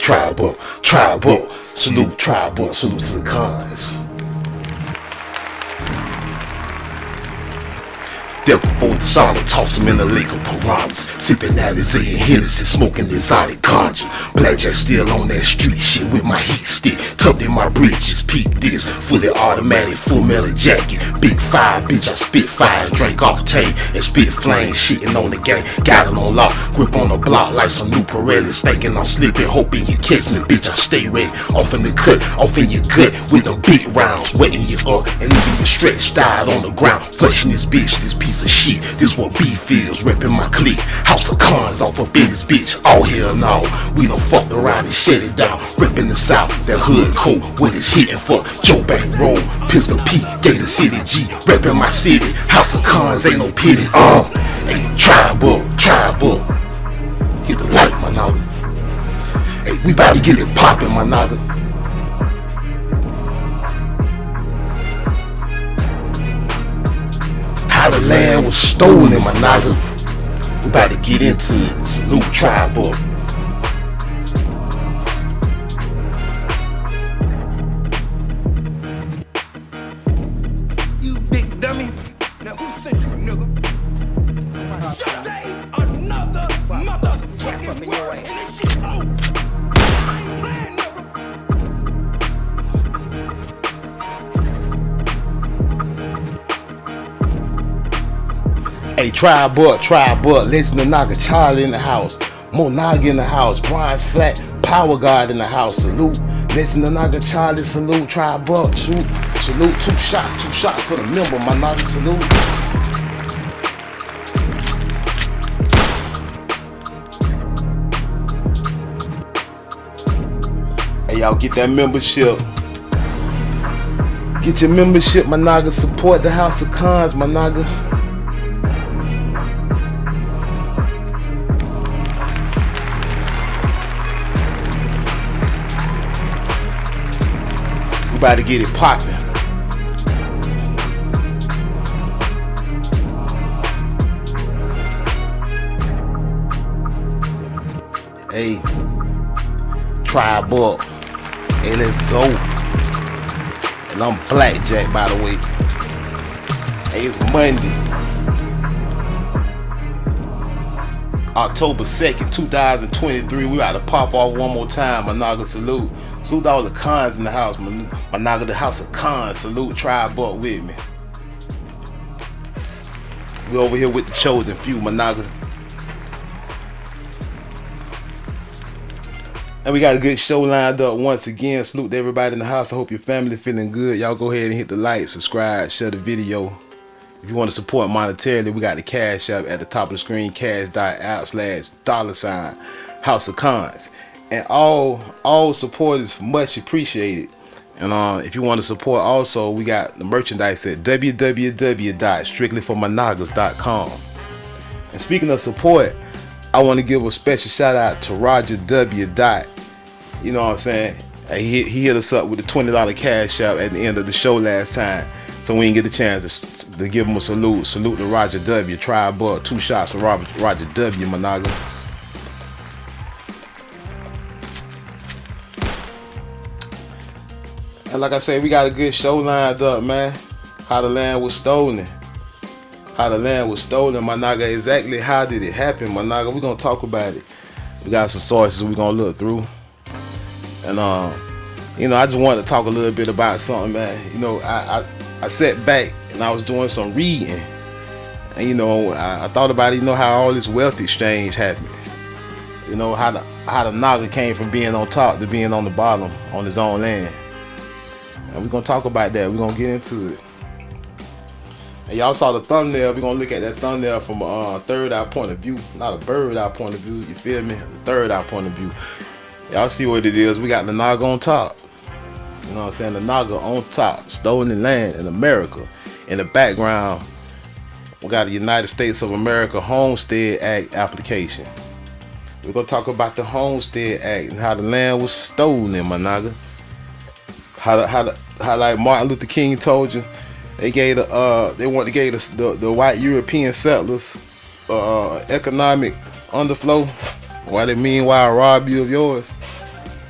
tribe up, tribe up. Salute tribe up, salute to the cons. Step before the sauna, toss him in the lake of piranhas. Sipping Alizé and Hennessy, smoking exotic ganja. Blackjack still on that street shit with my heat stick. Tucked in my britches, peep this. Fully automatic, full metal jacket. Big fire, bitch, I spit fire and drink octane. And spit flame, shitting on the gang. Got it on lock, grip on the block like some new Pirellis. Thinking I'm slipping, hoping you catch me, bitch, I stay ready. Off in the cut, off in your gut. With them big rounds, wetting you up and leaving you stretched out on the ground. Flushing this bitch, this piece of shit. This what beef feels, reppin' my clique. House of cons off up in this bitch. Oh hell no, we done fucked around and shut it down. Reppin' the south, that hood code, what it's hitting for. Joe Bank Roll, Pistol P, Gator City G. Reppin' my city, house of cons ain't no pity. Hey, tribe up, tribe up. Hit the light, my nigga. Hey, we bout to get it poppin', my nigga. How the land was stolen, my nigga. We about to get into it. Salute tribe up. You big dummy. Now who sent you, nigga? Just say another motherfucking word and this shit's over. I ain't playing, nigga. Hey, tribe up, Legend of Naga, Charlie in the house, Monaga in the house, Bronze Flat, Power God in the house, salute, Legend of Naga, Charlie, salute, tribe up, salute, two shots for the member, my Naga, salute. Hey, y'all get that membership. Get your membership, my Naga, support the House of Cons, my Naga. About to get it poppin'. Hey, tribe up. Hey, let's go. And I'm Blackjack, by the way. Hey, it's Monday, October 2nd, 2023. We about to pop off one more time. My Naga, salute. Salute all the cons in the house. My Naga, the House of Cons. Salute tribe up with me. We over here with the chosen few, my Naga. And we got a good show lined up once again. Salute to everybody in the house. I hope your family feeling good. Y'all go ahead and hit the like, subscribe, share the video. If you want to support monetarily, we got the Cash App at the top of the screen, cash.app/$ House of Cons. And all support is much appreciated. And if you want to support also, we got the merchandise at www.strictlyformynagas.com. And speaking of support, I want to give a special shout out to Roger W. You know what I'm saying? He hit us up with a $20 Cash App at the end of the show last time. So we didn't get the chance to give him a salute. Salute to Roger W. Tribe up. 2 shots for Roger W. my Naga. And like I said, we got a good show lined up, man. How the land was stolen. How the land was stolen, my Naga. Exactly how did it happen, my Naga? We're going to talk about it. We got some sources we're going to look through. And, you know, I just wanted to talk a little bit about something, man. You know, I sat back and I was doing some reading. And, you know, I thought about it, you know, how all this wealth exchange happened. You know, how the Naga came from being on top to being on the bottom on his own land. And we're going to talk about that. We're going to get into it. And y'all saw the thumbnail. We're going to look at that thumbnail from a third eye point of view. Not a bird eye point of view. You feel me? A third eye point of view. Y'all see what it is. We got the Naga on top. You know what I'm saying? The Naga on top. Stolen land in America. In the background, we got the United States of America Homestead Act application. We're going to talk about the Homestead Act and how the land was stolen, my Naga. How like Martin Luther King told you, they gave the white European settlers economic underflow while they meanwhile rob you of yours.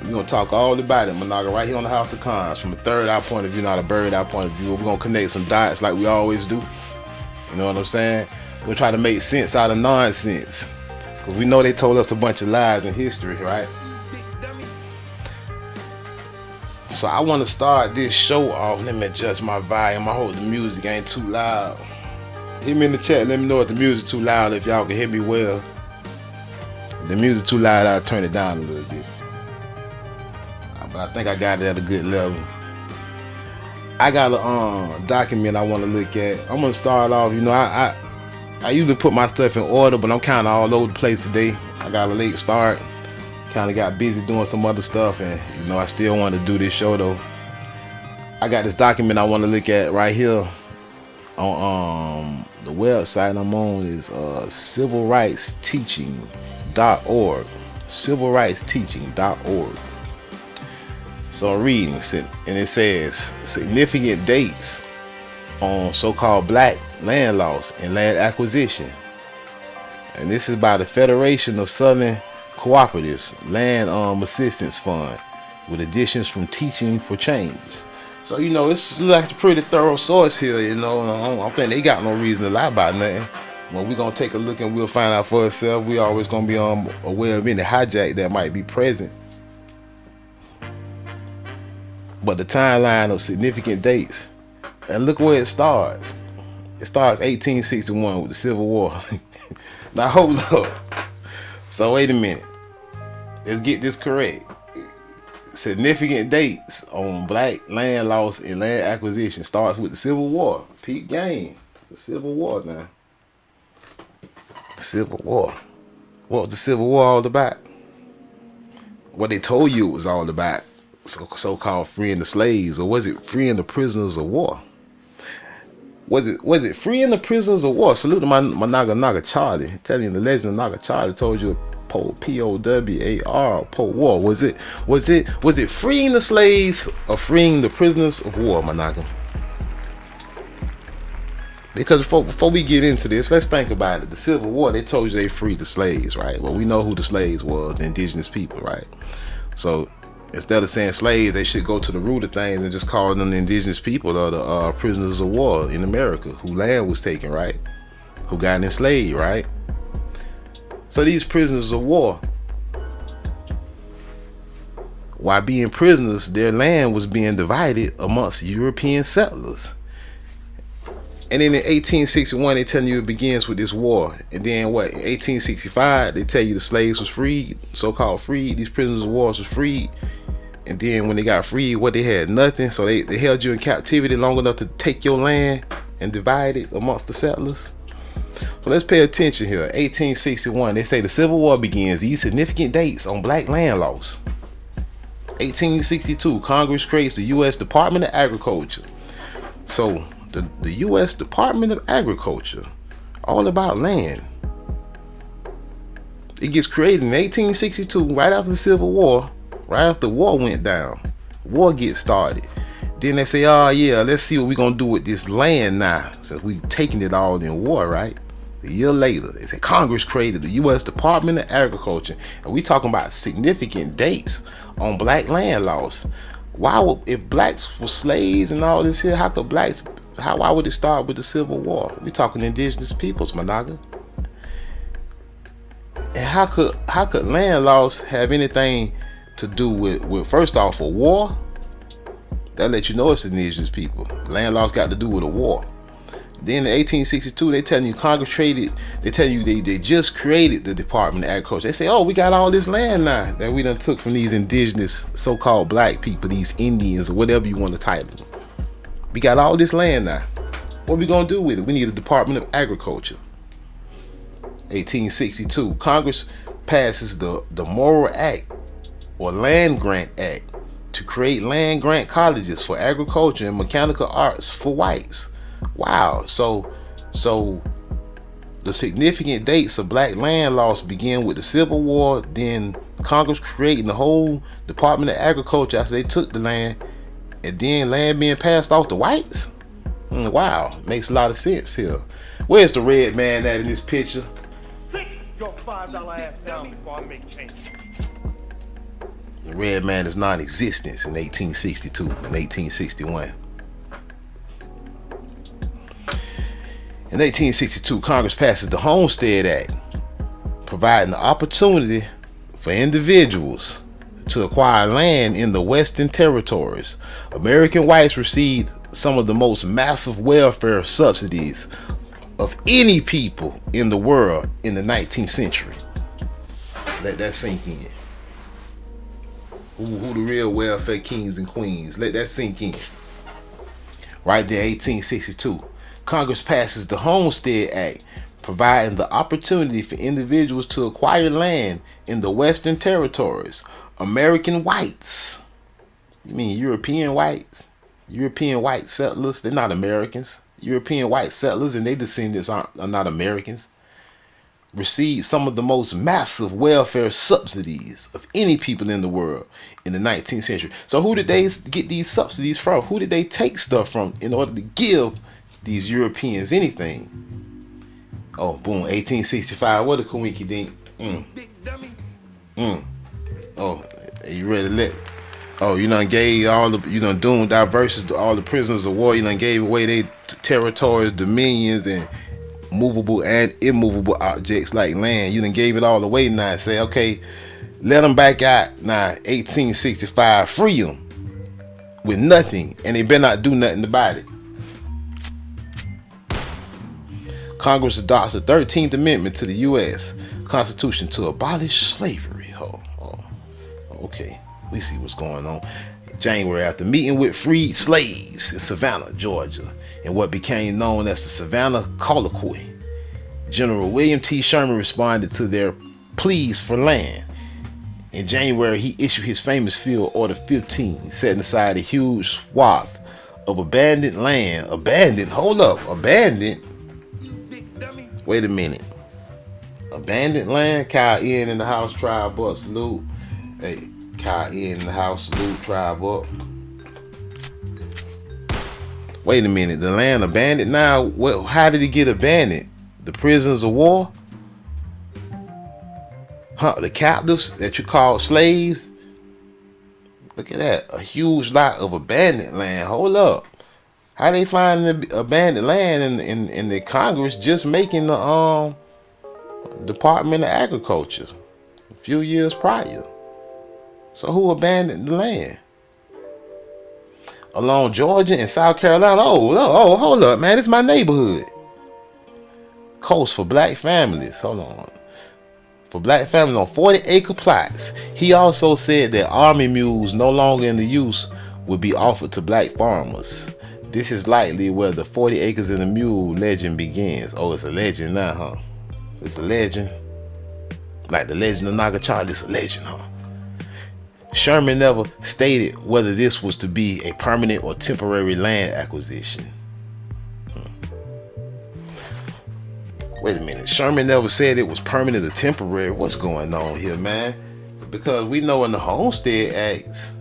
We're gonna talk all about it, Monaga, right here on the House of Cons, from a third eye point of view, not a bird eye point of view. We're gonna connect some dots like we always do. You know what I'm saying? We'll try to make sense out of nonsense. Cause we know they told us a bunch of lies in history, right? So I want to start this show off. Let me adjust my volume. I hope the music ain't too loud. Hit me in the chat. Let me know if the music too loud. If y'all can hear me well. If the music too loud, I'll turn it down a little bit. But I think I got it at a good level. I got a document I want to look at. I'm gonna start off. You know, I usually put my stuff in order, but I'm kind of all over the place today. I got a late start. Kind of got busy doing some other stuff, and you know I still want to do this show though. I got this document I want to look at right here on the website I'm on is civilrightsteaching.org. civilrightsteaching.org. So I'm reading and it says significant dates on so-called black land loss and land acquisition, and this is by the Federation of Southern Cooperatives Land Assistance Fund, with additions from Teaching for Change. So you know it's like a pretty thorough source here. You know, I don't think they got no reason to lie about nothing. Well, we're gonna take a look and we'll find out for ourselves. We always gonna be aware of any hijack that might be present. But the timeline of significant dates, and look where it starts. It starts 1861 with the Civil War. Now hold up. So wait a minute. Let's get this correct. Significant dates on black land loss and land acquisition starts with the Civil War. Peak game. The Civil War now. The Civil War. What was the Civil War all about? What they told you it was all about. So-called freeing the slaves, or was it freeing the prisoners of war? Was it freeing the prisoners of war? Salute to my Naga Charlie. Telling you the legend of Naga Charlie told you P-O-W-A-R, war. Was it freeing the slaves or freeing the prisoners of war, my Naga? Because before we get into this, let's think about it. The Civil War, they told you they freed the slaves, right? Well, we know who the slaves was, the indigenous people, right? So instead of saying slaves, they should go to the root of things and just call them the indigenous people or the prisoners of war in America, whose land was taken, right? Who got enslaved, right? So these prisoners of war, while being prisoners, their land was being divided amongst European settlers. And then in 1861, they tell you it begins with this war. And then what, in 1865, they tell you the slaves was freed, so-called freed. These prisoners of war was freed. And then when they got freed, what, they had nothing. So they held you in captivity long enough to take your land and divide it amongst the settlers. So let's pay attention here. 1861, they say the Civil War begins. These significant dates on black land loss. 1862, Congress creates the U.S. Department of Agriculture. So the U.S. Department of Agriculture, all about land. It gets created in 1862, right after the Civil War, right after the war went down. War gets started. Then they say, oh yeah, let's see what we're gonna do with this land now, since we've taken it all in war, right? A year later, they say Congress created the U.S. Department of Agriculture, and we talking about significant dates on black land loss. If blacks were slaves and all this here, why would it start with the Civil War? We talking indigenous peoples, Managa. And how could land loss have anything to do with first off, a war? That let you know it's indigenous people. Land loss got to do with a war. Then in 1862, they tell you Congress created, they tell you they just created the Department of Agriculture. They say, oh, we got all this land now that we done took from these indigenous so-called black people, these Indians, or whatever you want to title them. We got all this land now. What we gonna do with it? We need a Department of Agriculture. 1862, Congress passes the Morrill Act, or Land Grant Act, to create land grant colleges for agriculture and mechanical arts for whites. Wow. So the significant dates of black land loss begin with the Civil War, then Congress creating the whole Department of Agriculture after they took the land, and then land being passed off to whites. Wow, makes a lot of sense here. Where's the red man at in this picture? Sit your $5 ass down before I make change. The red man is non-existent in 1862 and 1861. In 1862, Congress passes the Homestead Act, providing the opportunity for individuals to acquire land in the Western Territories. American whites received some of the most massive welfare subsidies of any people in the world in the 19th century. Let that sink in. Who the real welfare kings and queens? Let that sink in. Right there, 1862. Congress passes the Homestead Act, providing the opportunity for individuals to acquire land in the Western Territories. American whites. You mean European whites? European white settlers, they're not Americans. European white settlers and their descendants are not Americans. Received some of the most massive welfare subsidies of any people in the world in the 19th century. So who did they get these subsidies from? Who did they take stuff from in order to give these Europeans anything? Oh, boom, 1865. What a coinky dink. Oh, you ready to let? Oh, you done gave all the, you done doomed diverses to all the prisoners of war. You done gave away their territories, dominions, and movable and immovable objects like land. You done gave it all away now. Say, okay, let them back out now. 1865, free them with nothing, and they better not do nothing about it. Congress adopts the 13th Amendment to the U.S. Constitution to abolish slavery. Okay, we see what's going on. January, after meeting with freed slaves in Savannah, Georgia, in what became known as the Savannah Colloquy, General William T. Sherman responded to their pleas for land. In January, he issued his famous Field Order 15, setting aside a huge swath of abandoned land. Abandoned? Hold up. Abandoned? Wait a minute. Abandoned land? Kyle N in the house, tribe up, salute. Hey, Kyle N in the house, salute, tribe up. Wait a minute, the land abandoned now? Well, how did it get abandoned? The prisoners of war? Huh, the captives that you call slaves? Look at that, a huge lot of abandoned land. Hold up. How they find the abandoned land in the Congress just making the Department of Agriculture a few years prior? So who abandoned the land? Along Georgia and South Carolina. Oh, hold up, man. It's my neighborhood. Coast for black families. Hold on. For black families on 40-acre plots. He also said that army mules no longer in the use would be offered to black farmers. This is likely where the 40 acres and a mule legend begins. Oh, it's a legend now, huh? It's a legend. Like the legend of Nagachar, it's a legend, huh? Sherman never stated whether this was to be a permanent or temporary land acquisition. Wait a minute. Sherman never said it was permanent or temporary. What's going on here, man? Because we know in the Homestead Acts,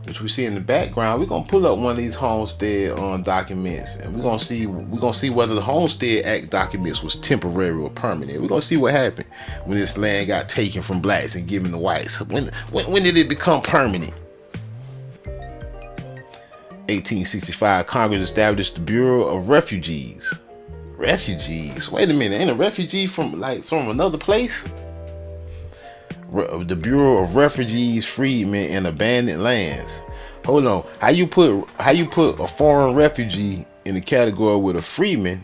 which we see in the background, we're gonna pull up one of these Homestead documents, and we're gonna see whether the Homestead Act documents was temporary or permanent. We're gonna see what happened when this land got taken from blacks and given to whites. When did it become permanent? 1865, Congress established the Bureau of Refugees. Refugees? Wait a minute, ain't a refugee from another place? The Bureau of Refugees, Freedmen, and Abandoned Lands. Hold on. How you put a foreign refugee in the category with a freeman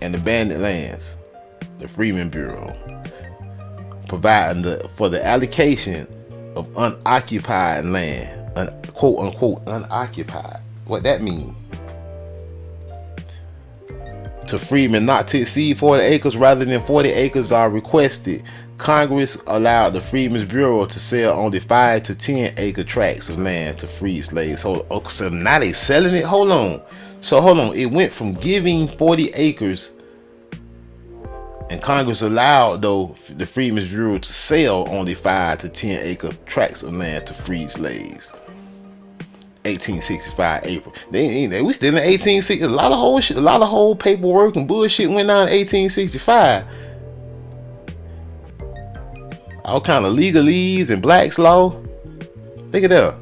and abandoned lands? The Freedmen Bureau, providing for the allocation of unoccupied land, quote unquote unoccupied. What that mean? To freemen not to exceed 40 acres rather than 40 acres are requested. Congress allowed the Freedmen's Bureau to sell only 5 to 10 acre tracts of land to free slaves. So now they selling it? Hold on. It went from giving 40 acres, and Congress allowed the Freedmen's Bureau to sell only 5 to 10 acre tracts of land to free slaves. 1865 April. We still in 1860. A lot of whole paperwork and bullshit went down in 1865. All kind of legalese and Black's law. Look at that.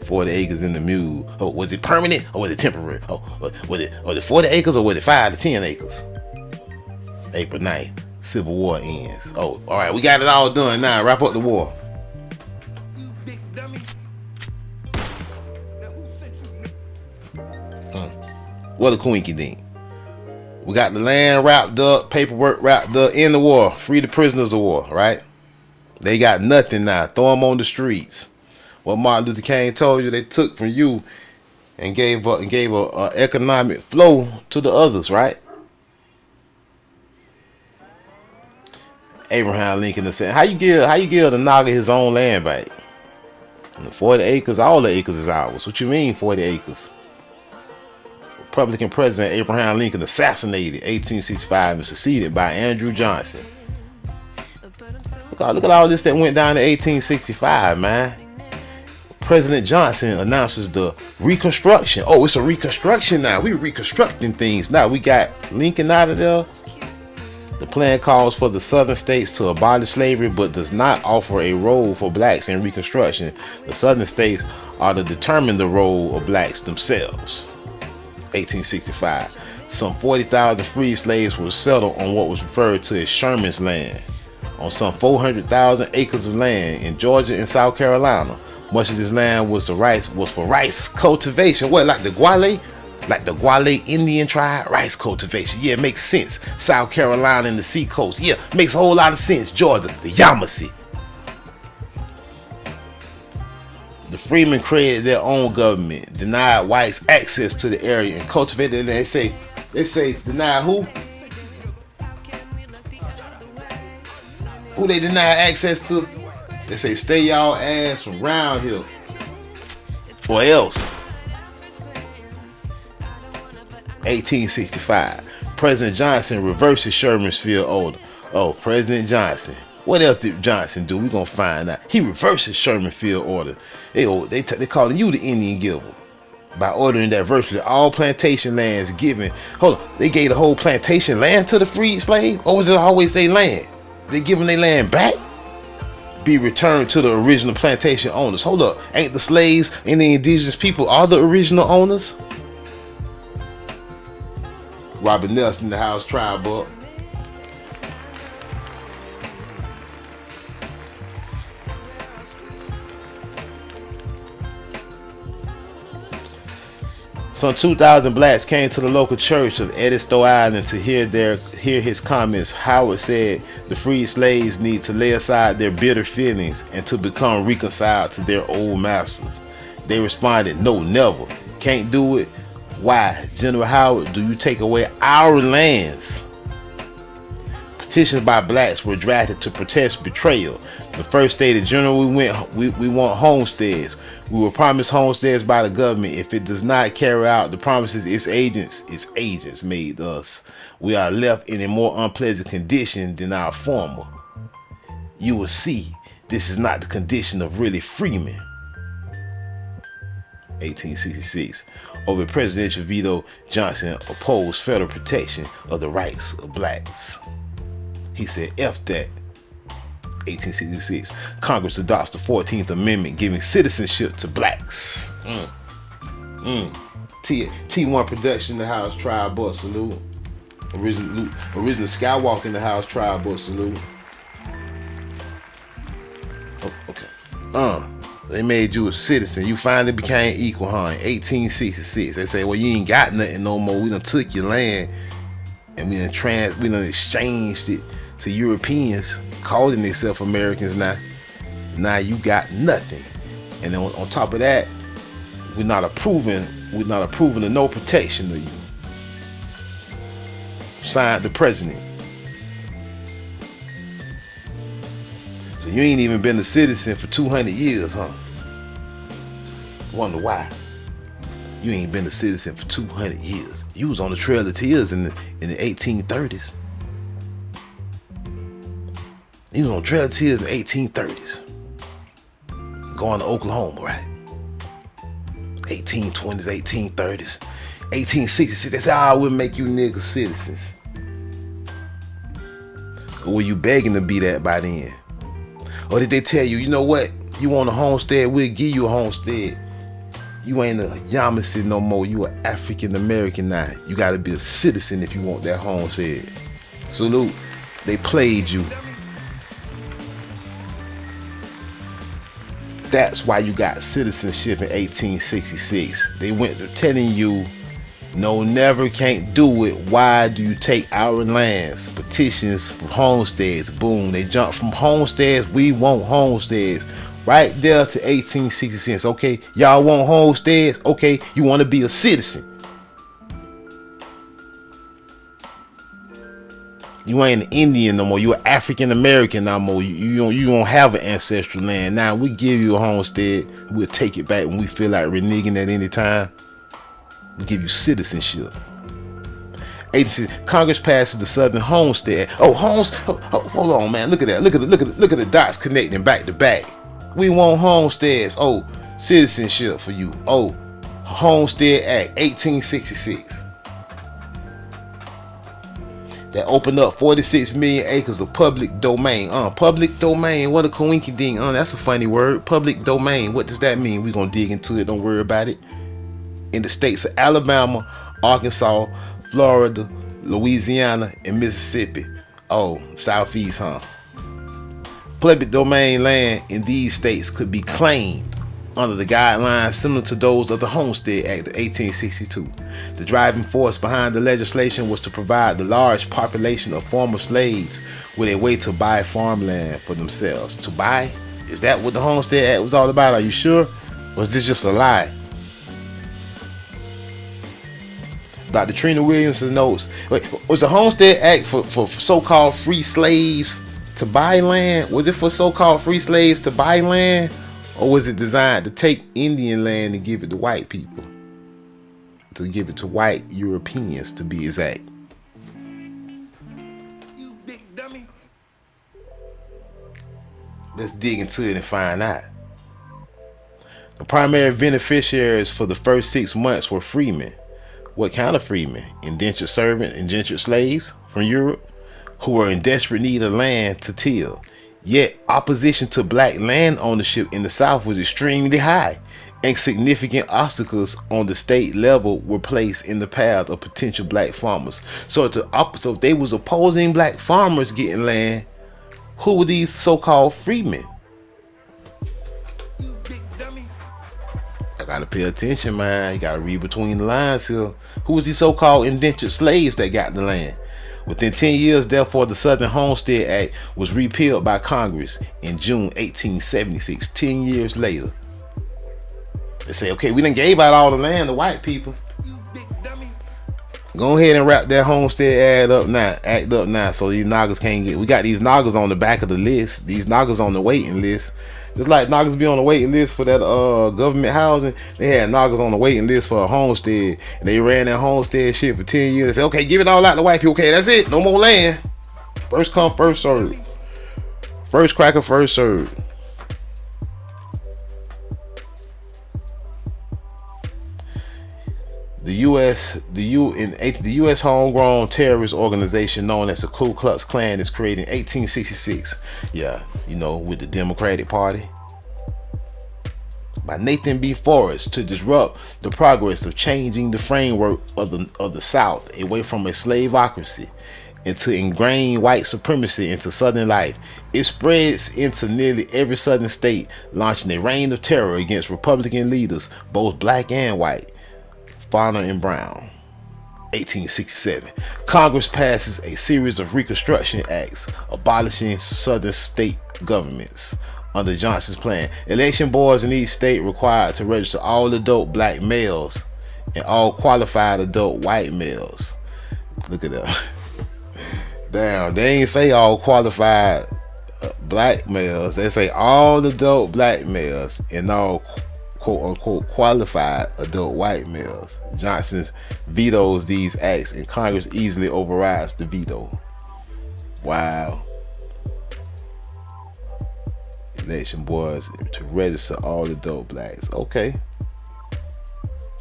40 acres in the mule. Oh, was it permanent or was it temporary? Oh, was it 40 acres or was it 5 to 10 acres? April 9th, Civil War ends. Oh, all right, we got it all done now. Wrap up the war. You big dummy. Now who sent you, nigga? What a quinky dink. We got the land wrapped up, paperwork wrapped up, in the war. Free the prisoners of war, right? They got nothing now. Throw them on the streets. What Martin Luther King told you, they took from you and gave a economic flow to the others, right? Abraham Lincoln said, how you give the Naga his own land back? And the 40 acres, all the acres is ours. What you mean 40 acres? Republican President Abraham Lincoln assassinated 1865 and succeeded by Andrew Johnson. Look at all this that went down in 1865, man. President Johnson announces the Reconstruction. Oh, it's a reconstruction now. We're reconstructing things. Now we got Lincoln out of there. The plan calls for the southern states to abolish slavery, but does not offer a role for blacks in Reconstruction. The southern states are to determine the role of blacks themselves. 1865. Some 40,000 free slaves were settled on what was referred to as Sherman's Land, on some 400,000 acres of land in Georgia and South Carolina. Much of this land was for rice cultivation. What, like the Guale? Like the Guale Indian tribe? Rice cultivation. Yeah, it makes sense. South Carolina and the seacoast. Yeah, makes a whole lot of sense. Georgia, the Yamasee. The freemen created their own government, denied whites access to the area, and cultivated. They say deny who? Who they deny access to? They say stay y'all ass from round here, or else. 1865. President Johnson reverses Sherman's field order. Oh, President Johnson. What else did Johnson do? We're gonna find out. He reverses Sherman field order. They calling you the Indian giver by ordering that virtually all plantation lands given. Hold on, they gave the whole plantation land to the freed slave, or was it always their land? They giving their land back? Be returned to the original plantation owners. Hold up, ain't the slaves and the indigenous people all the original owners? Robert Nelson, the House Tribe book. Some 2,000 blacks came to the local church of Edisto Island to hear his comments. Howard said the freed slaves need to lay aside their bitter feelings and to become reconciled to their old masters. They responded, "No, never. Can't do it. Why, General Howard, do you take away our lands?" Petitions by blacks were drafted to protest betrayal. The first stated, "General, we want homesteads. We were promised homesteads by the government. If it does not carry out the promises its agents made us, we are left in a more unpleasant condition than our former. You will see, this is not the condition of really freemen." 1866. Over presidential veto, Johnson opposed federal protection of the rights of blacks. He said, F that. 1866. Congress adopts the 14th Amendment giving citizenship to blacks. T1 production, the House Tribe Book salute. Original Skywalker in the House Tribe Book salute. Oh, okay. They made you a citizen. You finally became equal, huh? In 1866. They say, well, you ain't got nothing no more. We done took your land and we done exchanged it to Europeans calling themselves Americans now. Now you got nothing. And then on top of that, we're not approving of no protection of you. Signed the president. So you ain't even been a citizen for 200 years, huh? Wonder why. You ain't been a citizen for 200 years. You was on the Trail of Tears in the 1830s. You was on the Trail of Tears in the 1830s. Going to Oklahoma, right? 1820s, 1830s. 1866, they said, we'll make you niggas citizens. Or were you begging to be that by then? Or did they tell you, you know what? You want a homestead, we'll give you a homestead. You ain't a Yamasee no more. You an African American now. You gotta be a citizen if you want that homestead. Salute. They played you. That's why you got citizenship in 1866. They went to telling you, no, never, can't do it. Why do you take our lands? Petitions for homesteads. Boom. They jumped from homesteads. We want homesteads. Right there to 1866. Okay, y'all want homesteads? Okay, you want to be a citizen. You ain't an Indian no more. You an African American no more. You don't have an ancestral land. Now we give you a homestead. We'll take it back when we feel like reneging at any time. We give you citizenship. Agency Congress passes the Southern Homestead. Oh, hold on, man. Look at that. Look at the dots connecting back to back. We want homesteads. Oh, citizenship for you. Oh, Homestead Act 1866. That opened up 46 million acres of public domain. Public domain. What a coinky ding. That's a funny word. Public domain. What does that mean? We're gonna dig into it. Don't worry about it. In the states of Alabama, Arkansas, Florida, Louisiana, and Mississippi. Oh, Southeast, huh? Public domain land in these states could be claimed under the guidelines similar to those of the Homestead Act of 1862. The driving force behind the legislation was to provide the large population of former slaves with a way to buy farmland for themselves. To buy? Is that what the Homestead Act was all about? Are you sure? Or was this just a lie? Dr. Trina Williamson notes, was the Homestead Act for so-called free slaves to buy land? Was it for so-called free slaves to buy land? Or was it designed to take Indian land and give it to white people? To give it to white Europeans, to be exact. You big dummy. Let's dig into it and find out. The primary beneficiaries for the first 6 months were freemen. What kind of freemen? Indentured servants, indentured slaves from Europe who were in desperate need of land to till. Yet opposition to black land ownership in the South was extremely high, and significant obstacles on the state level were placed in the path of potential black farmers. So if they was opposing black farmers getting land, who were these so-called freemen? You big dummy. I gotta pay attention, man. You gotta read between the lines here. Who was these so-called indentured slaves that got the land? Within 10 years, therefore, the Southern Homestead Act was repealed by Congress in June 1876. 10 years later, they say, okay, we done gave out all the land to white people. You big dummy. Go ahead and wrap that homestead act up now, so these noggers can't get. We got these noggers on the back of the list. These noggers on the waiting list. Just like noggers be on the waiting list for that government housing, they had noggers on the waiting list for a homestead, and they ran that homestead shit for 10 years. They said, okay, give it all out to white people. Okay, that's it. No more land. First come, first served. First cracker, first served. The U.S. homegrown terrorist organization known as the Ku Klux Klan is created in 1866. Yeah, you know, with the Democratic Party. By Nathan B. Forrest to disrupt the progress of changing the framework of the South away from a slaveocracy and to ingrain white supremacy into Southern life. It spreads into nearly every Southern state, launching a reign of terror against Republican leaders, both black and white. Bonner and Brown. 1867. Congress passes a series of Reconstruction Acts abolishing Southern state governments. Under Johnson's plan, election boards in each state required to register all adult black males and all qualified adult white males. Look at that. Damn, they ain't say all qualified black males. They say all adult black males and all quote-unquote qualified adult white males. Johnson vetoes these acts and Congress easily overrides the veto. Wow. Election boards to register all adult blacks. Okay.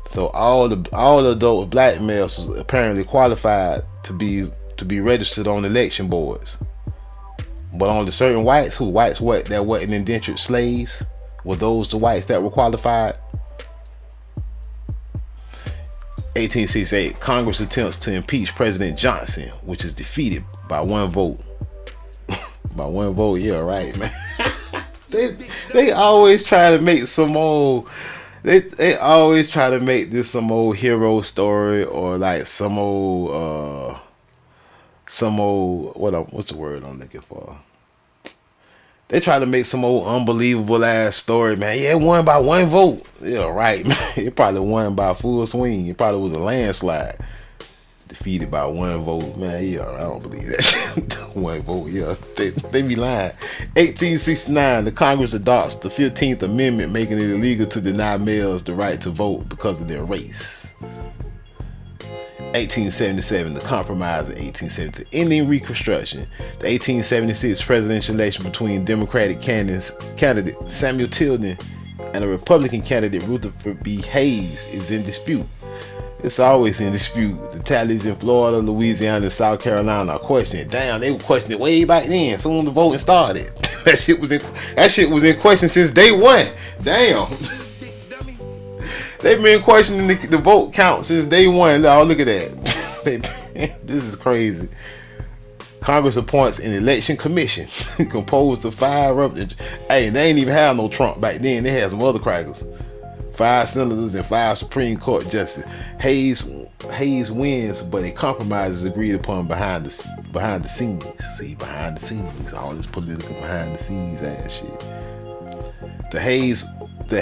So all adult black males was apparently qualified to be registered on election boards. But only certain whites, that wasn't indentured slaves, Were those the whites that were qualified? 1868, Congress attempts to impeach President Johnson, which is defeated by one vote. By one vote, yeah, right, man. they always try to make some old. They always try to make this some old hero story, or like some old what's the word I'm looking for? They try to make some old unbelievable ass story, man. Yeah, it won by one vote. Yeah, right, man. It probably won by full swing. It probably was a landslide. Defeated by one vote, man. Yeah, I don't believe that shit. One vote, yeah. They be lying. 1869, the Congress adopts the 15th Amendment, making it illegal to deny males the right to vote because of their race. 1877, the Compromise of 1870, ending Reconstruction. The 1876 presidential election between Democratic candidate Samuel Tilden and a Republican candidate Rutherford B. Hayes is in dispute. It's always in dispute. The tallies in Florida, Louisiana, and South Carolina are questioned. Damn, they were questioning way back then. Soon the voting started. That shit was in question since day one. Damn. They've been questioning the vote count since day one. Oh, look at that. This is crazy. Congress appoints an election commission composed of 5 representatives. Hey, they ain't even have no Trump back then. They had some other crackers. 5 senators and 5 Supreme Court justices. Hayes wins, but a compromise is agreed upon behind the scenes. See, behind the scenes. All this political behind the scenes ass shit. The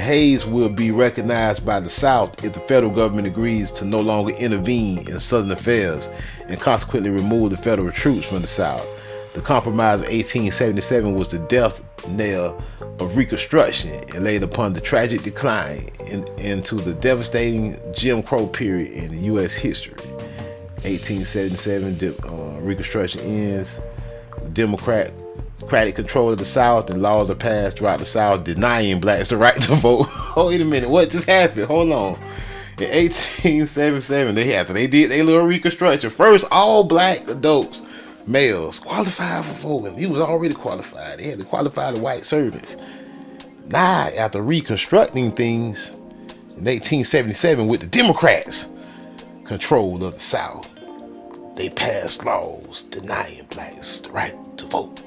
Hayes will be recognized by the South if the federal government agrees to no longer intervene in Southern affairs and consequently remove the federal troops from the South. The Compromise of 1877 was the death knell of Reconstruction and laid upon the tragic decline into the devastating Jim Crow period in U.S. history. 1877, Reconstruction ends. Democratic control of the South, and laws are passed throughout the South denying blacks the right to vote. Oh, wait a minute, what just happened? Hold on. In 1877, they did their little Reconstruction. First, all black adults, males, qualified for voting. He was already qualified. They had to qualify the white servants. Now, after reconstructing things in 1877 with the Democrats control of the South, they passed laws denying blacks the right to vote.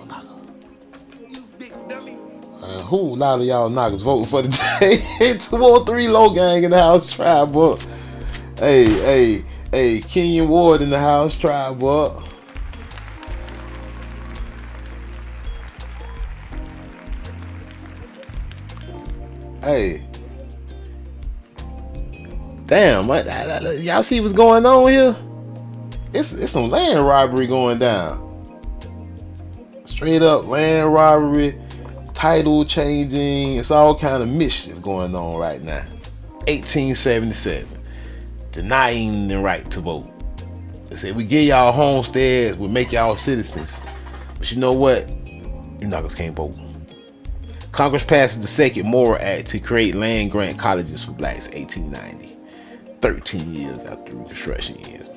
Who a lot of y'all knockers voting for today? 203 Low Gang in the house, tribe up. Hey, Kenyon Ward in the house, tribe up. Hey. Damn, y'all see what's going on here? It's some land robbery going down. Straight up land robbery, title changing. It's all kind of mischief going on right now. 1877, denying the right to vote. They say we give y'all homesteads, we make y'all citizens, but you know what? You knockers can't vote. Congress passes the Second Morrill Act to create land grant colleges for blacks. 1890, 13 years after Reconstruction ends.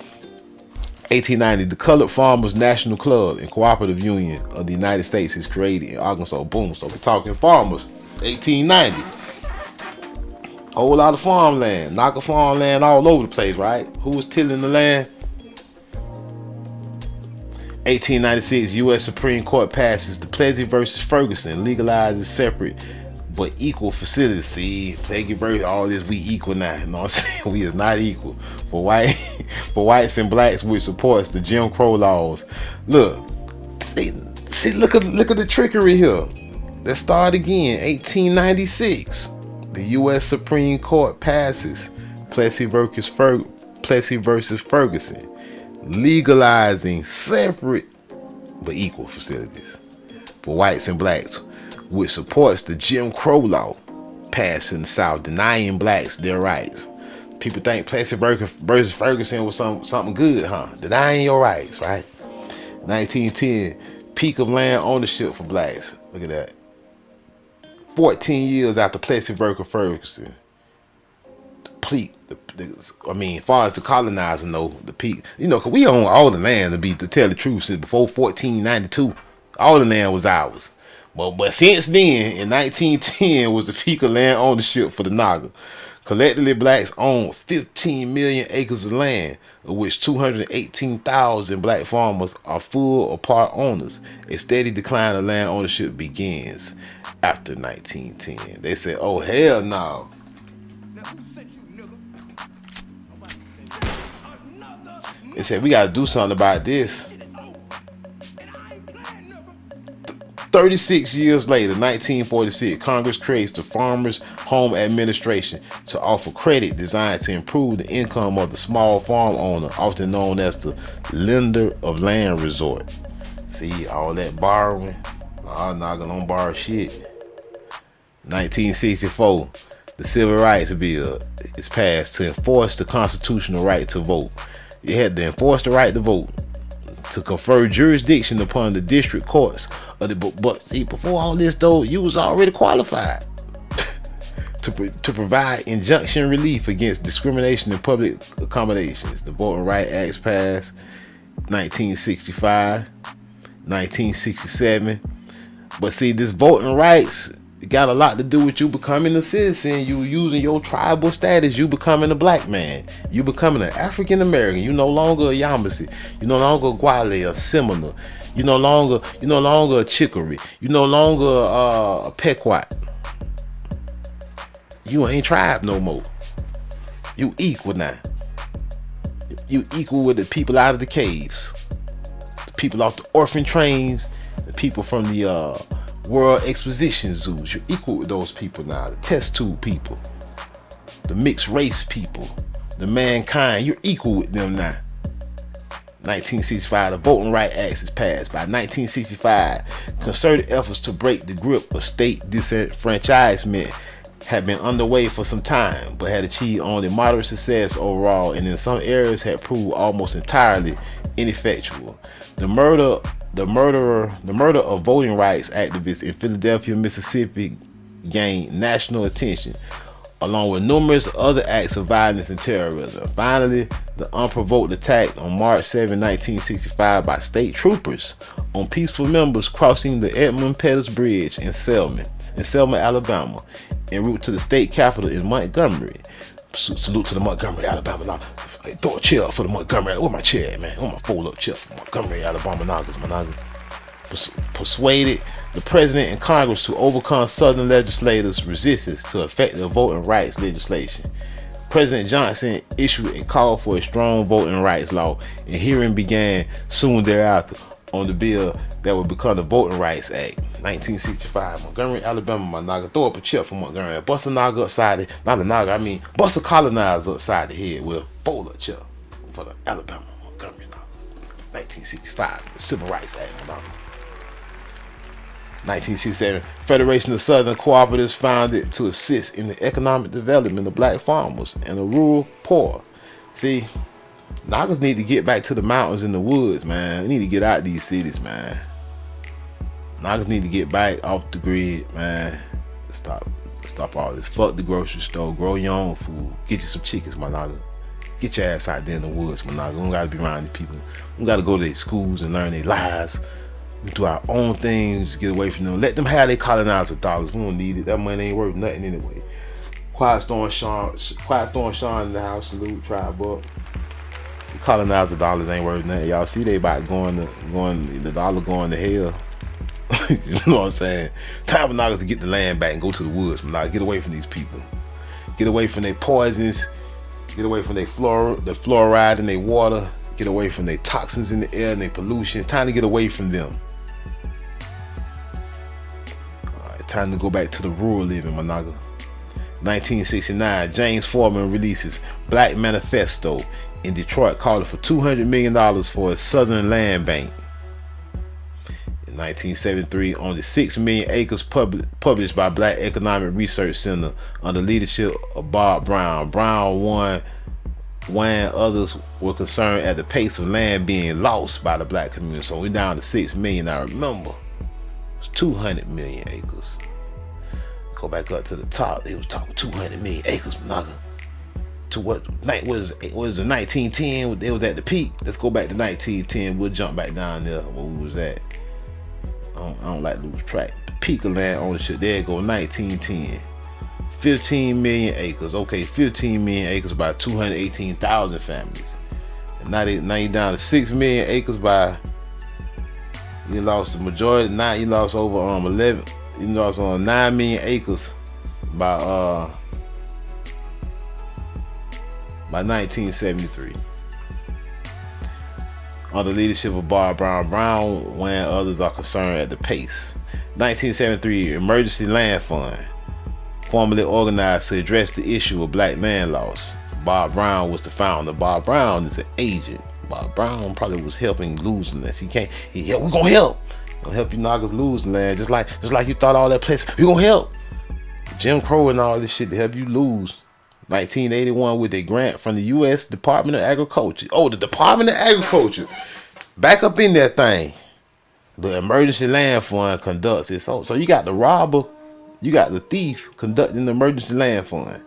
1890, the Colored Farmers National Club and Cooperative Union of the United States is created in Arkansas. Boom. So we're talking farmers. 1890. Whole lot of farmland. Knock of farmland all over the place, right? Who was tilling the land? 1896, U.S. Supreme Court passes the Plessy versus Ferguson, legalizes separate but equal facilities. See, Plessy versus all this, we equal now. You know what I'm saying? We is not equal. For whites and blacks, which supports the Jim Crow laws. Look, see, look at the trickery here. Let's start again. 1896, the U.S. Supreme Court passes Plessy versus Ferguson, legalizing separate but equal facilities for whites and blacks, which supports the Jim Crow law passed in the South, denying blacks their rights. People think Plessy versus Ferguson was something good, huh? Denying your rights, right? 1910, peak of land ownership for blacks. Look at that. 14 years after Plessy versus Ferguson, as far as the colonizer know, the peak, cause we own all the land to tell the truth. Since before 1492, all the land was ours. But since then, in 1910 was the peak of land ownership for the Naga. Collectively, blacks own 15 million acres of land, of which 218,000 black farmers are full or part owners. A steady decline of land ownership begins after 1910. They said, oh, hell no. Now who sent you, nigga? Nobody sent you. Another They said, we got to do something about this. shit is over. And I ain't playing, nigga. 36 years later, 1946, Congress creates the Farmers Home Administration to offer credit designed to improve the income of the small farm owner, often known as the lender of land resort. See, all that borrowing, I'm not gonna borrow shit. 1964, the Civil Rights Bill is passed to enforce the constitutional right to vote. It had to enforce the right to vote, to confer jurisdiction upon the district courts of the. But see, before all this though, you was already qualified to provide injunction relief against discrimination in public accommodations. The Voting Rights Act passed 1965, 1967. But see, this voting rights got a lot to do with you becoming a citizen. You using your tribal status. You becoming a black man. You becoming an African American. You no longer a Yamasee. You no longer a Gwale, a Seminole. You no longer a Chicory. You no longer a Pequot. You ain't tribe no more. You equal now. You equal with the people out of the caves, the people off the orphan trains, the people from the World Exposition zoos. You're equal with those people now. The test tube people, the mixed race people, the mankind. You're equal with them now. 1965, the Voting Rights Act is passed. By 1965, concerted efforts to break the grip of state disenfranchisement had been underway for some time, but had achieved only moderate success overall, and in some areas had proved almost entirely ineffectual. The murder of voting rights activists in Philadelphia, Mississippi gained national attention, along with numerous other acts of violence and terrorism. Finally, the unprovoked attack on March 7, 1965 by state troopers on peaceful members crossing the Edmund Pettus Bridge in Selma, Alabama, en route to the state capitol in Montgomery. Salute to the Montgomery, Alabama. Now, throw a chair for the Montgomery. Where my chair at, man? Where my fold-up chair for Montgomery, Alabama Nagas, my naga? Persuaded the president and Congress to overcome Southern legislators' resistance to effective voting rights legislation. President Johnson issued a call for a strong voting rights law, and hearing began soon thereafter on the bill that would become the Voting Rights Act. 1965, Montgomery, Alabama, my naga. Throw up a chair for Montgomery. Bust a naga upside not a naga, I mean bust a colonizer upside the head with a fold-up chair for the Alabama, Montgomery nagas. 1965, the Civil Rights Act, my naga. 1967, Federation of Southern Cooperatives founded to assist in the economic development of black farmers and the rural poor. See, Nagas need to get back to the mountains and the woods, man. They need to get out of these cities, man. Nagas need to get back off the grid, man. Stop all this. Fuck the grocery store. Grow your own food. Get you some chickens, my naga. Get your ass out there in the woods, my naga. We don't gotta be around the people. We gotta go to their schools and learn their lives. We do our own things, get away from them. Let them have their colonizer dollars. We don't need it. That money ain't worth nothing anyway. Quiet Storm Sean in the house. Salute, tribe up. The colonizer dollars ain't worth nothing. Y'all see they about the dollar going to hell. You know what I'm saying? Time for Nagas to get the land back and go to the woods. Man. Get away from these people. Get away from their poisons. Get away from the fluoride in their water. Get away from their toxins in the air and their pollution. It's time to get away from them. Alright, time to go back to the rural living, my naga. 1969, James Foreman releases Black Manifesto in Detroit, calling for $200 million for a Southern land bank. In 1973, only 6 million acres published by Black Economic Research Center under leadership of Bob Brown. Brown won when others were concerned at the pace of land being lost by the black community. So we're down to 6 million. I remember it's 200 million acres. Go back up to the top. They was talking 200 million acres, naga. To what is it, 1910? They was at the peak. Let's go back to 1910. We'll jump back down there where we was at. I don't like to lose track. peak of land ownership. There you go, 1910. 15 million acres. Okay, 15 million acres by 218,000 families. And now you're down to 6 million acres by, you lost the majority. Now you lost over 11. You lost on 9 million acres by 1973. Under the leadership of Bob Brown, when others are concerned at the pace. 1973 Emergency Land Fund, formally organized to address the issue of black land loss. Bob Brown was the founder. Bob Brown is an agent. Bob Brown probably was helping losing this. We're gonna help. We're gonna help you knockers lose land. Just like you thought all that place, we're gonna help. Jim Crow and all this shit to help you lose. 1981 with a grant from the U.S. Department of Agriculture. Oh, the Department of Agriculture. Back up in that thing. The Emergency Land Fund conducts its own. So you got the robber, you got the thief conducting the Emergency Land Fund.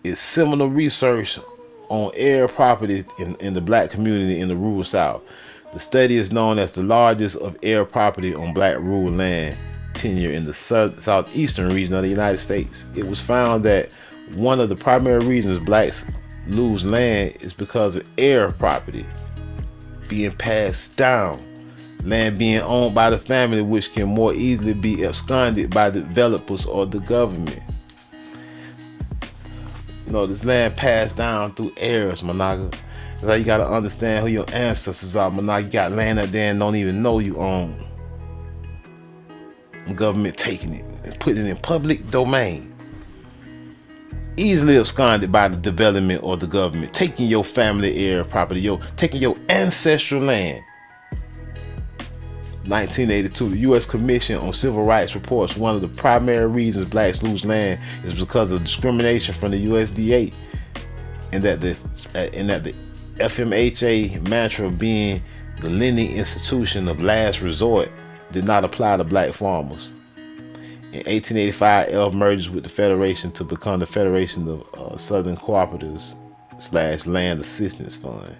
It's seminal research on air property in the black community in the rural South. The study is known as the largest of air property on black rural land tenure in the southeastern region of the United States. It was found that one of the primary reasons blacks lose land is because of air property being passed down, land being owned by the family, which can more easily be absconded by developers or the government. You know, this land passed down through heirs, Managa. That's how you gotta understand who your ancestors are, Managa. You got land up there and don't even know you own. The government taking it and putting it in public domain. Easily absconded by the development or the government, taking your family heir property, taking your ancestral land. 1982, the U.S. Commission on Civil Rights reports one of the primary reasons blacks lose land is because of discrimination from the USDA, and that the FMHA mantra being the lending institution of last resort did not apply to black farmers. In 1885, ELF merged with the Federation to become the Federation of Southern Cooperatives / Land Assistance Fund.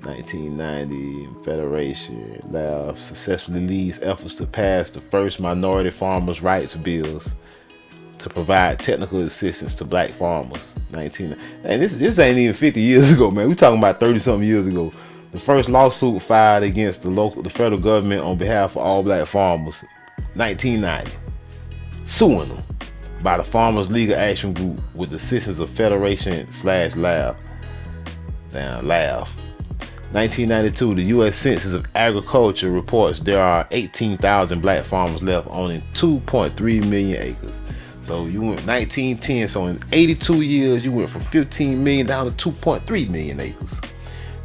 1990, Federation LAF successfully leads efforts to pass the first minority farmers' rights bills to provide technical assistance to black farmers. And this ain't even 50 years ago, man. We talking about 30-something years ago. The first lawsuit filed against the federal government on behalf of all black farmers. 1990, suing them by the Farmers Legal Action Group with the assistance of Federation / LAF. LAF. 1992, the U.S. Census of Agriculture reports there are 18,000 black farmers left owning 2.3 million acres. So you went 1910, so in 82 years, you went from 15 million down to 2.3 million acres.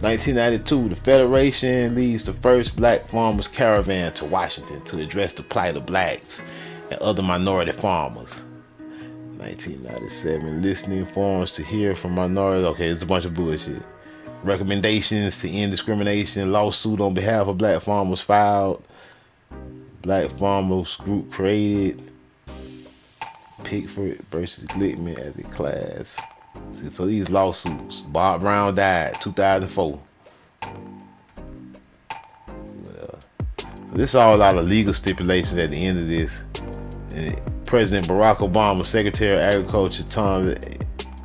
1992, the Federation leads the first black farmers caravan to Washington to address the plight of blacks and other minority farmers. 1997, listening forums to hear from minorities. Okay, it's a bunch of bullshit. Recommendations to end discrimination. Lawsuit on behalf of black farmers filed. Black farmers group created. Pickford versus Glickman as a class. So these lawsuits. Bob Brown died 2004. So this is all a lot of legal stipulations at the end of this. And President Barack Obama, Secretary of Agriculture, Tom, a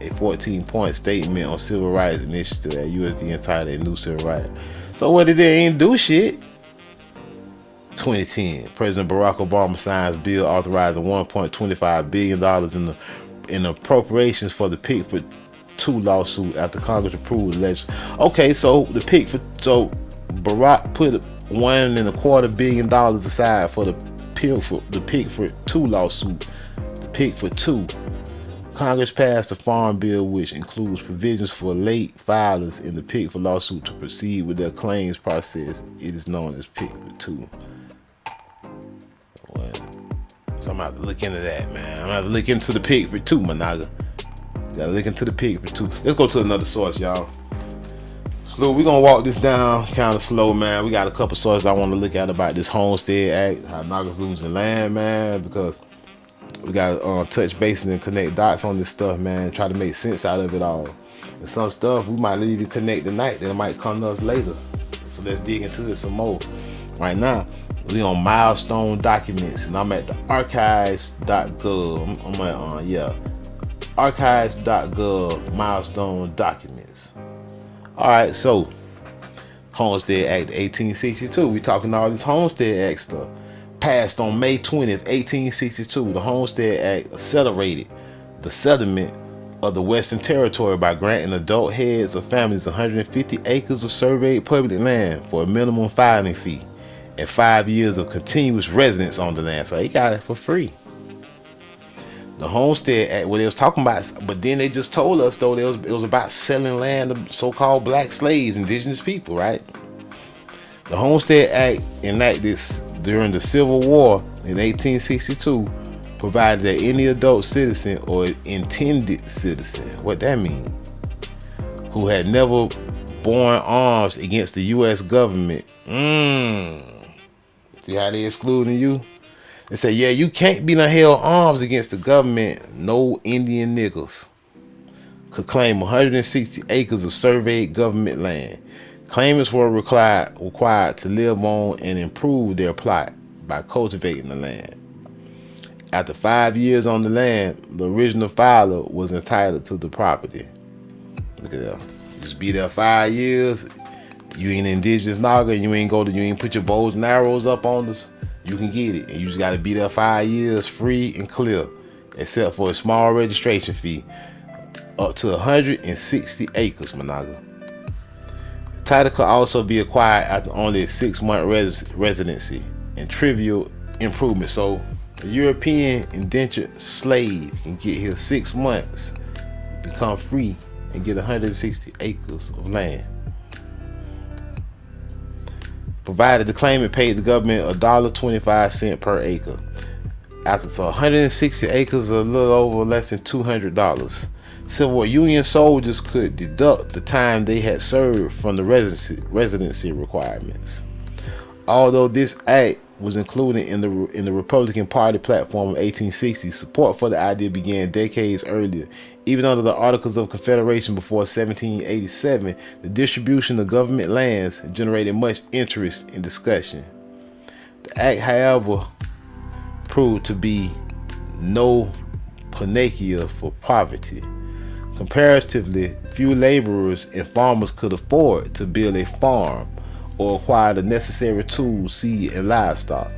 14-point statement on civil rights initiative at USD entitled A New Civil Rights. So what did they ain't do shit? 2010, President Barack Obama signs bill authorizing $1.25 billion in appropriations for the Pickford 2 lawsuit after Congress approved legislation. Okay, so Barack put $1.25 billion aside for the Pickford 2 lawsuit. The Pickford 2. Congress passed a farm bill which includes provisions for late filers in the Pickford lawsuit to proceed with their claims process. It is known as Pickford 2. So I'm gonna have to look into that, man. I'm gonna have to look into the Pickford 2, my nigga. Gotta look into the Pickford 2. Let's go to another source, y'all. So we're gonna walk this down kind of slow, man. We got a couple sources I want to look at about this Homestead Act, how niggas losing land, man, because we gotta touch bases and connect dots on this stuff, man. Try to make sense out of it all. And some stuff we might leave you connect tonight, then it might come to us later. So let's dig into it some more. Right now, We on milestone documents, and I'm at the archives.gov. I'm at archives.gov milestone documents. All right, so Homestead Act 1862. We talking all this Homestead Act stuff. Passed on May 20th, 1862. The Homestead Act accelerated the settlement of the Western Territory by granting adult heads of families 150 acres of surveyed public land for a minimum filing fee and 5 years of continuous residence on the land. So they got it for free. The Homestead Act, what they was talking about, but then they just told us though it was about selling land to so-called black slaves, indigenous people, right? The Homestead Act enacted during the Civil War in 1862 provided that any adult citizen or intended citizen, what that mean, who had never borne arms against the U.S. government, see how they excluding you? They say, yeah, you can't be held arms against the government. No Indian niggas could claim 160 acres of surveyed government land. Claimants were required to live on and improve their plot by cultivating the land. After 5 years on the land, the original filer was entitled to the property. Look at that. You just be there 5 years. You ain't indigenous naga. You ain't put your bows and arrows up on us. You can get it, and you just got to be there 5 years, free and clear, except for a small registration fee, up to 160 acres, Managa. Title could also be acquired after only a 6-month residency and trivial improvements. So a European indentured slave can get here 6 months, become free, and get 160 acres of land. Provided the claimant paid the government $1.25 per acre. After 160 acres, a little over less than $200. Civil War Union soldiers could deduct the time they had served from the residency requirements. Although this act was included in the Republican Party platform of 1860, support for the idea began decades earlier. Even under the Articles of Confederation before 1787, the distribution of government lands generated much interest and discussion. The act, however, proved to be no panacea for poverty. Comparatively, few laborers and farmers could afford to build a farm or acquire the necessary tools, seed, and livestock.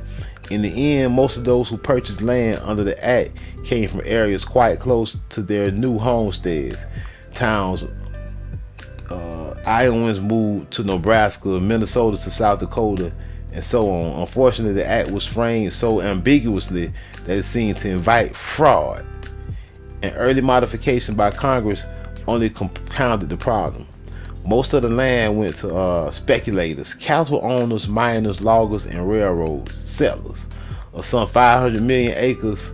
In the end, most of those who purchased land under the act came from areas quite close to their new homesteads. Towns, Iowans moved to Nebraska, Minnesota to South Dakota, and so on. Unfortunately, the act was framed so ambiguously that it seemed to invite fraud. An early modification by Congress only compounded the problem. Most of the land went to speculators, cattle owners, miners, loggers, and railroads, settlers. Of some 500 million acres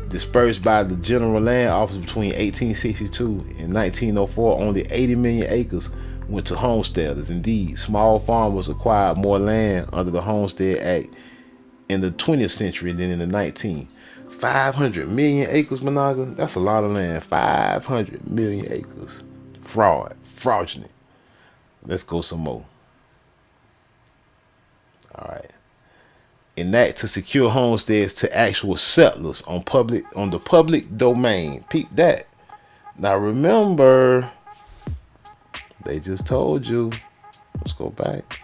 dispersed by the General Land Office between 1862 and 1904, only 80 million acres went to homesteaders. Indeed, small farmers acquired more land under the Homestead Act in the 20th century than in the 19th. 500 million acres, Managa? That's a lot of land. 500 million acres. Fraudulent. Let's go some more. All right. Enact to secure homesteads to actual settlers on the public domain. Peep that. Now remember, they just told you. Let's go back.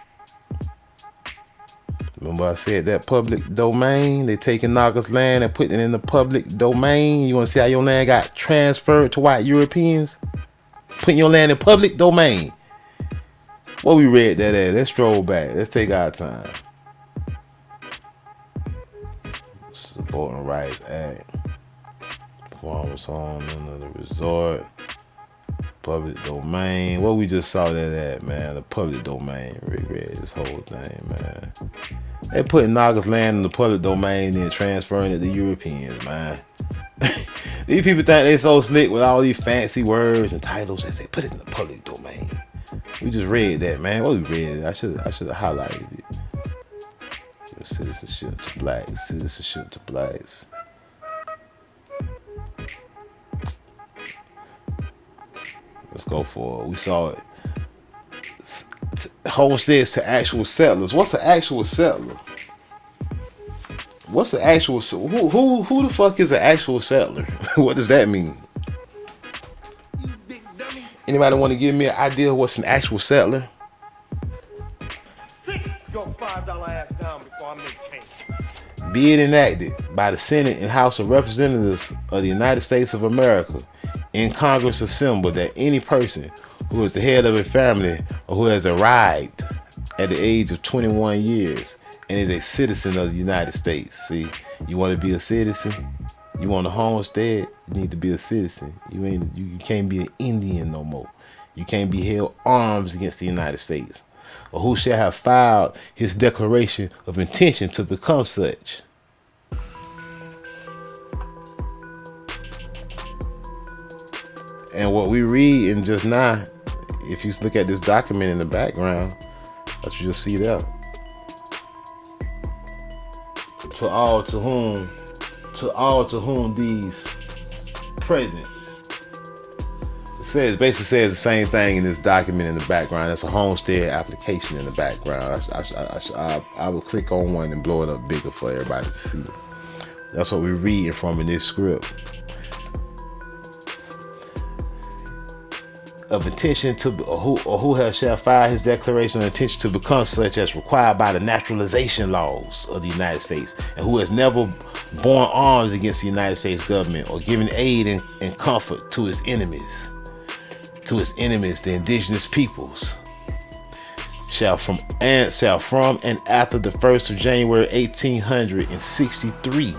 Remember I said that public domain? They taking Naga's land and putting it in the public domain. You want to see how your land got transferred to white Europeans? Putting your land in public domain. What we read that at? Let's stroll back. Let's take our time. Supporting Rights Act. Performance on the resort. Public domain. What we just saw that at, man? The public domain. We read this whole thing, man. They putting Naga's land in the public domain and transferring it to Europeans, man. These people think they so slick with all these fancy words and titles. They say put it in the public domain. We just read that, man. What we read? I should have highlighted it. Citizenship to blacks. Citizenship to blacks. Let's go for it. We saw it. Homesteads to actual settlers. What's an actual settler? what's the actual who the fuck is an actual settler? What does that mean? You big dummy. Anybody want to give me an idea of what's an actual settler? Sit your $5 ass down before I make change. Be it enacted by the Senate and House of Representatives of the United States of America in Congress assembled that any person who is the head of a family or who has arrived at the age of 21 years and is a citizen of the United States. See, you want to be a citizen? You want a homestead? You need to be a citizen. You can't be an Indian no more. You can't be held arms against the United States. Or who shall have filed his declaration of intention to become such. And what we read in just now, if you look at this document in the background, that's what you'll see there. To all to whom these presents. Basically says the same thing in this document in the background. That's a homestead application in the background. I will click on one and blow it up bigger for everybody to see. That's what we're reading from in this script. Of intention to, or who shall file his declaration of intention to become such as required by the naturalization laws of the United States, and who has never borne arms against the United States government or given aid and comfort to his enemies. The indigenous peoples, shall from and after the 1st of January 1863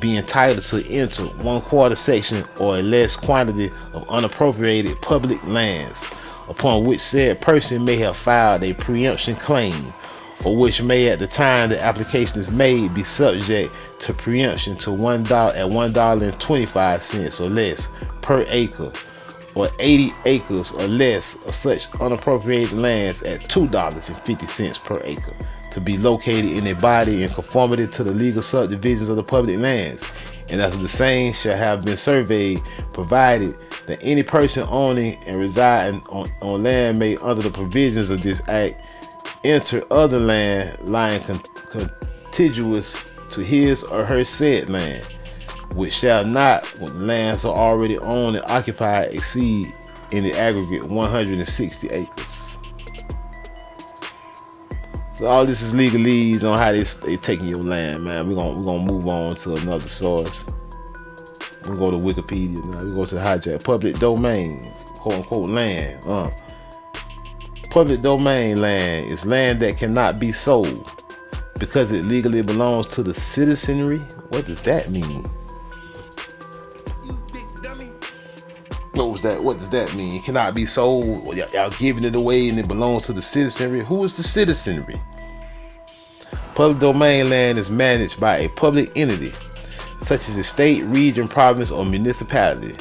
be entitled to enter 1/4 section or a less quantity of unappropriated public lands, upon which said person may have filed a preemption claim, or which may at the time the application is made be subject to preemption to $1 at $1.25 or less per acre, or 80 acres or less of such unappropriated lands at $2.50 per acre, to be located in a body in conformity to the legal subdivisions of the public lands, and after the same shall have been surveyed, provided that any person owning and residing on land may, under the provisions of this act, enter other land lying contiguous to his or her said land, which shall not, when the lands are already owned and occupied, exceed in the aggregate 160 acres. So all this is legalese on how they taking your land, man. We're gonna move on to another source. We'll go to Wikipedia now. We go to the hijack. Public domain, quote unquote land. Public domain land is land that cannot be sold because it legally belongs to the citizenry. What does that mean? You big dummy. What does that mean? It cannot be sold. Y'all giving it away and it belongs to the citizenry. Who is the citizenry? Public domain land is managed by a public entity, such as a state, region, province, or municipality,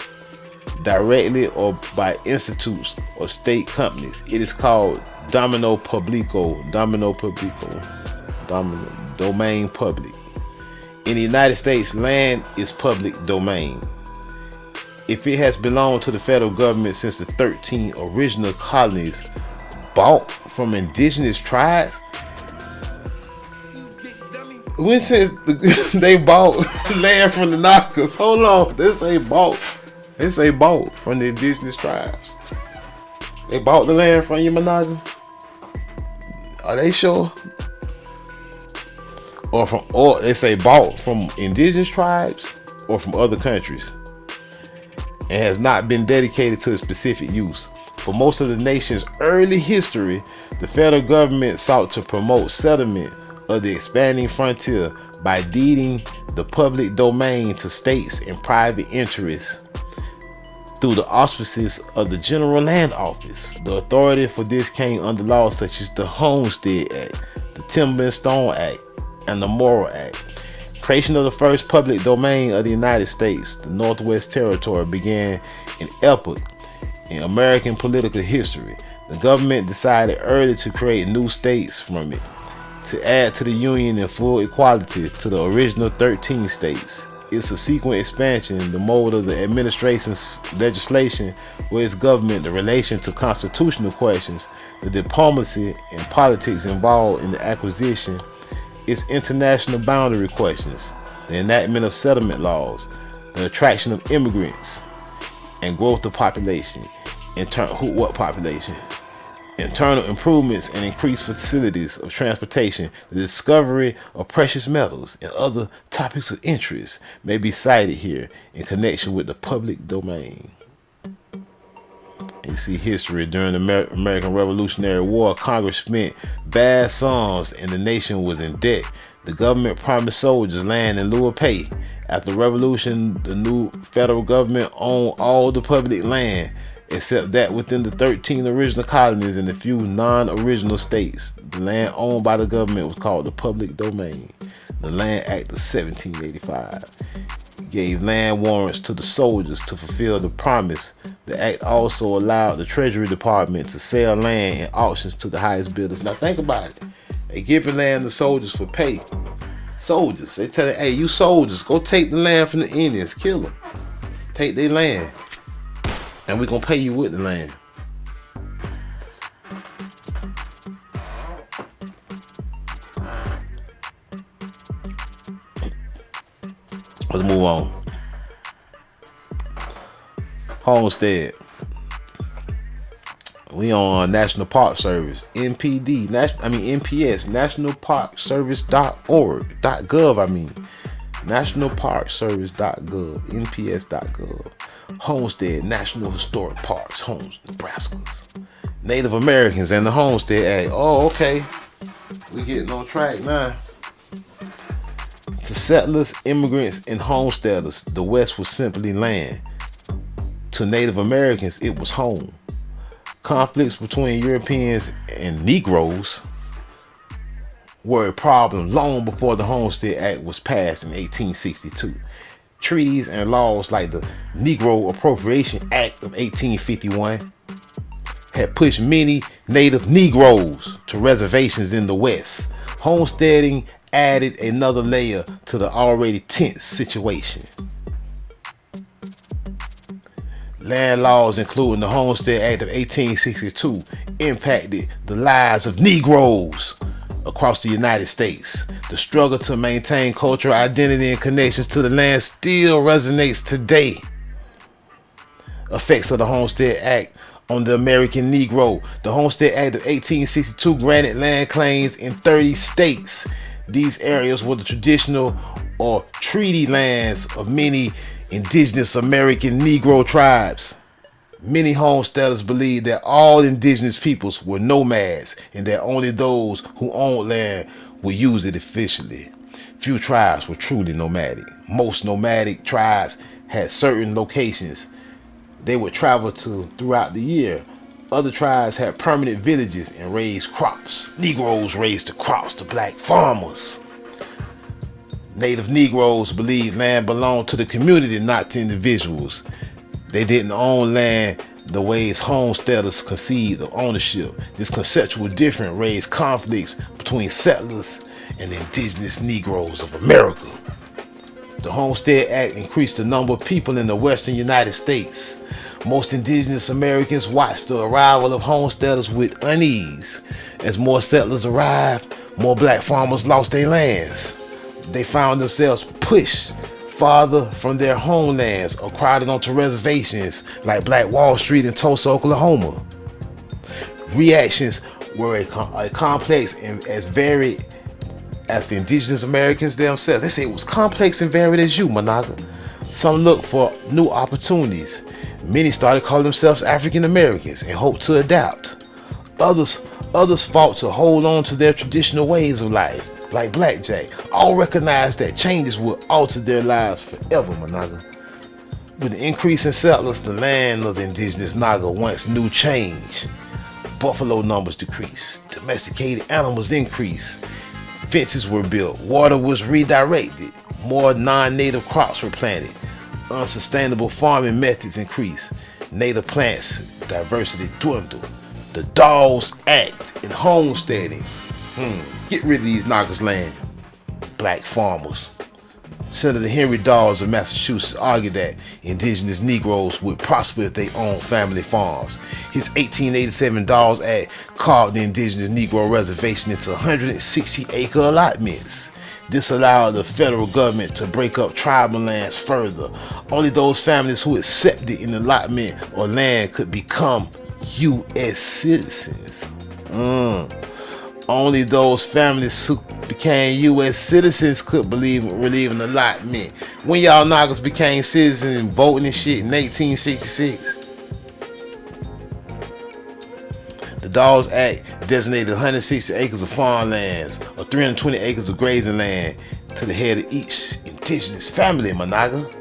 directly or by institutes or state companies. It is called domain public. In the United States, land is public domain. If it has belonged to the federal government since the 13 original colonies bought from indigenous tribes, when since they bought land from the knockers. Hold on, they say bought from the indigenous tribes. They bought the land from you, Managa? Are they sure? Or they say bought from indigenous tribes or from other countries, and has not been dedicated to a specific use. For most of the nation's early history, the federal government sought to promote settlement of the expanding frontier by deeding the public domain to states and private interests through the auspices of the General Land Office. The authority for this came under laws such as the Homestead Act, the Timber and Stone Act, and the Morrill Act. Creation of the first public domain of the United States, the Northwest Territory, began an epoch in American political history. The government decided early to create new states from it, to add to the Union in full equality to the original 13 states. Its subsequent expansion, the mode of the administration's legislation with its government, the relation to constitutional questions, the diplomacy and politics involved in the acquisition its international boundary questions, the enactment of settlement laws, the attraction of immigrants, and growth of population. What population? Internal improvements and increased facilities of transportation, the discovery of precious metals, and other topics of interest may be cited here in connection with the public domain. You see history. During the American Revolutionary War, Congress spent vast sums and the nation was in debt. The government promised soldiers land in lieu of pay. After the revolution, the new federal government owned all the public land except that within the 13 original colonies and the few non-original states. The land owned by the government was called the public domain. The Land Act of 1785 gave land warrants to the soldiers to fulfill the promise. The act also allowed the Treasury Department to sell land in auctions to the highest bidders. Now think about it. They giving land to soldiers for pay. Soldiers, they tell them, hey, you soldiers, go take the land from the Indians, kill them. Take their land. And we're going to pay you with the land. Let's move on. Homestead. We on National Park Service, NPD, NPS, National Park Service.org, .gov, National Park Service.gov, NPS.gov. Homestead, National Historic Parks, Homes, Nebraska's. Native Americans and the Homestead Act. Oh, okay. We getting on track now. To settlers, immigrants, and homesteaders, the West was simply land. To Native Americans, it was home. Conflicts between Europeans and Negroes were a problem long before the Homestead Act was passed in 1862. Treaties and laws like the Negro Appropriation Act of 1851 had pushed many native Negroes to reservations in the West. Homesteading added another layer to the already tense situation. Land laws, including the Homestead Act of 1862, impacted the lives of Negroes across the United States. The struggle to maintain cultural identity and connections to the land still resonates today. Effects of the Homestead Act on the American Negro. The Homestead Act of 1862 granted land claims in 30 states. These areas were the traditional or treaty lands of many indigenous American Negro tribes. Many homesteaders believed that all indigenous peoples were nomads and that only those who owned land would use it officially. Few tribes were truly nomadic. Most nomadic tribes had certain locations they would travel to throughout the year. Other tribes had permanent villages and raised crops. Negroes raised the crops, the black farmers. Native Negroes believed land belonged to the community, not to individuals. They didn't own land the ways homesteaders conceived of ownership. This conceptual difference raised conflicts between settlers and the indigenous Negroes of America. The Homestead Act increased the number of people in the western United States. Most indigenous Americans watched the arrival of homesteaders with unease. As more settlers arrived, more black farmers lost their lands. They found themselves pushed farther from their homelands or crowded onto reservations like Black Wall Street in Tulsa, Oklahoma. Reactions were a complex and as varied as the indigenous Americans themselves. They say it was complex and varied as you, Managa. Some looked for new opportunities. Many started calling themselves African Americans and hoped to adapt. Others fought to hold on to their traditional ways of life, like blackjack. All recognized that changes would alter their lives forever, Managa. With the increase in settlers, the land of the indigenous Naga once knew change. Buffalo numbers decreased. Domesticated animals increased. Fences were built. Water was redirected. More non-native crops were planted. Unsustainable farming methods increased. Native plants diversity dwindled. The Dawes Act and homesteading. Get rid of these Nagas land. Black farmers. Senator Henry Dawes of Massachusetts argued that indigenous Negroes would prosper if they owned family farms. His 1887 Dawes Act carved the indigenous Negro reservation into 160-acre allotments. This allowed the federal government to break up tribal lands further. Only those families who accepted an allotment or land could become U.S. citizens. Only those families who became U.S. citizens could relieve an allotment. When y'all knockers became citizens and voting and shit in 1866, the Dawes Act designated 160 acres of farmlands or 320 acres of grazing land to the head of each indigenous family, my nigga.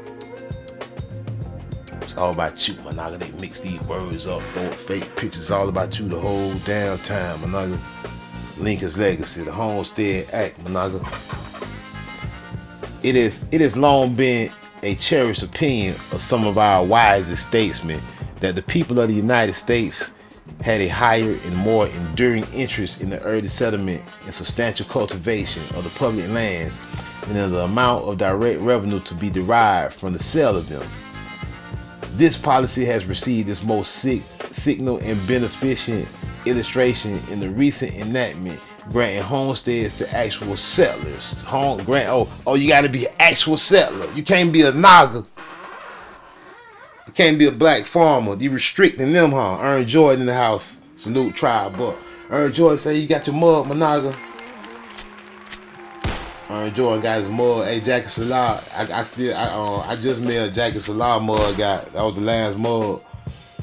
It's all about you, my nigga. They mix these words up, throw fake pictures, all about you the whole damn time, my nigga. Lincoln's legacy, the Homestead Act, my nigga. It has long been a cherished opinion of some of our wisest statesmen that the people of the United States had a higher and more enduring interest in the early settlement and substantial cultivation of the public lands than in the amount of direct revenue to be derived from the sale of them. This policy has received its most signal and beneficent illustration in the recent enactment granting homesteads to actual settlers. You gotta be an actual settler. You can't be a naga. You can't be a black farmer. You restricting them, huh? Ern Jordan in the house. Salute tribe, but Ern Jordan say you got your mug, my naga. Ern Jordan got his mug. Hey, Jackie Salah. I just mailed Jackie Salah mug. That was the last mug.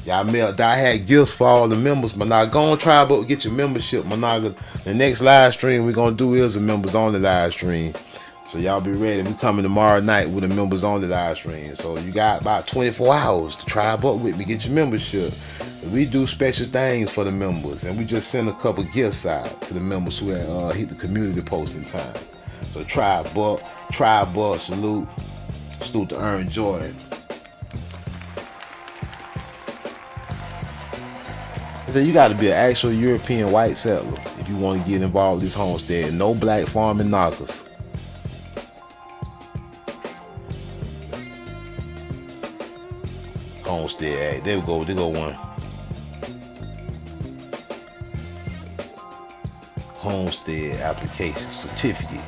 I had gifts for all the members, but now go on tribe up, get your membership, my naga. The next live stream we're gonna do is a members only live stream. So y'all be ready. We coming tomorrow night with a members only live stream. So you got about 24 hours to tribe up with me, get your membership. We do special things for the members, and we just send a couple gifts out to the members who had hit the community posting time. So tribe up, salute to Ern Jordan. So you got to be an actual European white settler if you want to get involved with this homestead. No black farming knockers. Homestead Act. There we go. There go one. Homestead application certificate.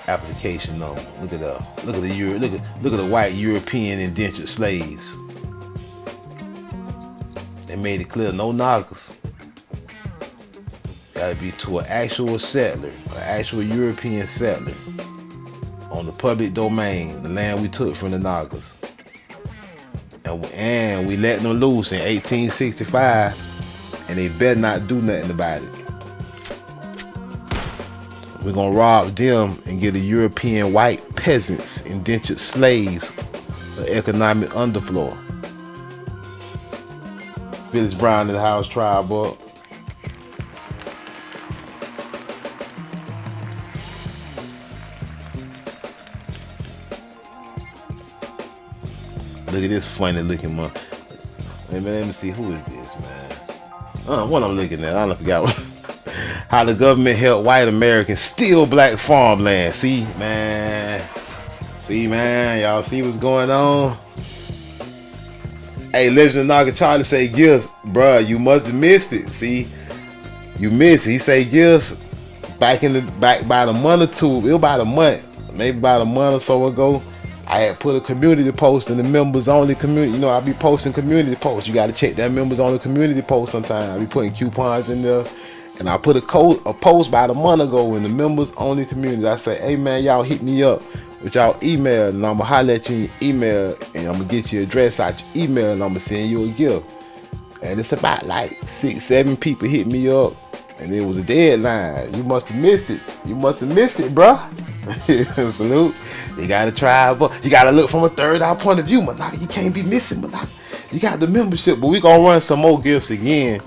Application number. Look at the white European indentured slaves. They made it clear, no knockers. Gotta be to an actual settler, an actual European settler on the public domain, the land we took from the knockers. And we let them loose in 1865, and they better not do nothing about it. We're gonna rob them and get the European white peasants, indentured slaves, the economic underfloor. Phyllis Brown in the house, tribe up. Look at this funny looking man. Hey man, let me see, who is this, man? What I'm looking at, I don't forgot how the government helped white Americans steal black farmland. See, man, y'all see what's going on? Hey, Legend Naga Charlie say gifts. Bruh, you must have missed it. See, you missed it. He say gifts back about a month or two. It was about a month, maybe about a month or so ago. I had put a community post in the members only community. You know, I be posting community posts. You got to check that members only community post sometime. I be putting coupons in there. And I put a post about a month ago in the members only community. I say, hey man, y'all hit me up with y'all email, and I'm gonna holler at you in email, and I'm gonna get your address out your email, and I'm gonna send you a gift. And it's about like 6-7 people hit me up, and it was a deadline. You must have missed it. Bruh. Salute. You gotta try, but you gotta look from a third eye point of view, man. You can't be missing, man. You got the membership, but we gonna run some more gifts again,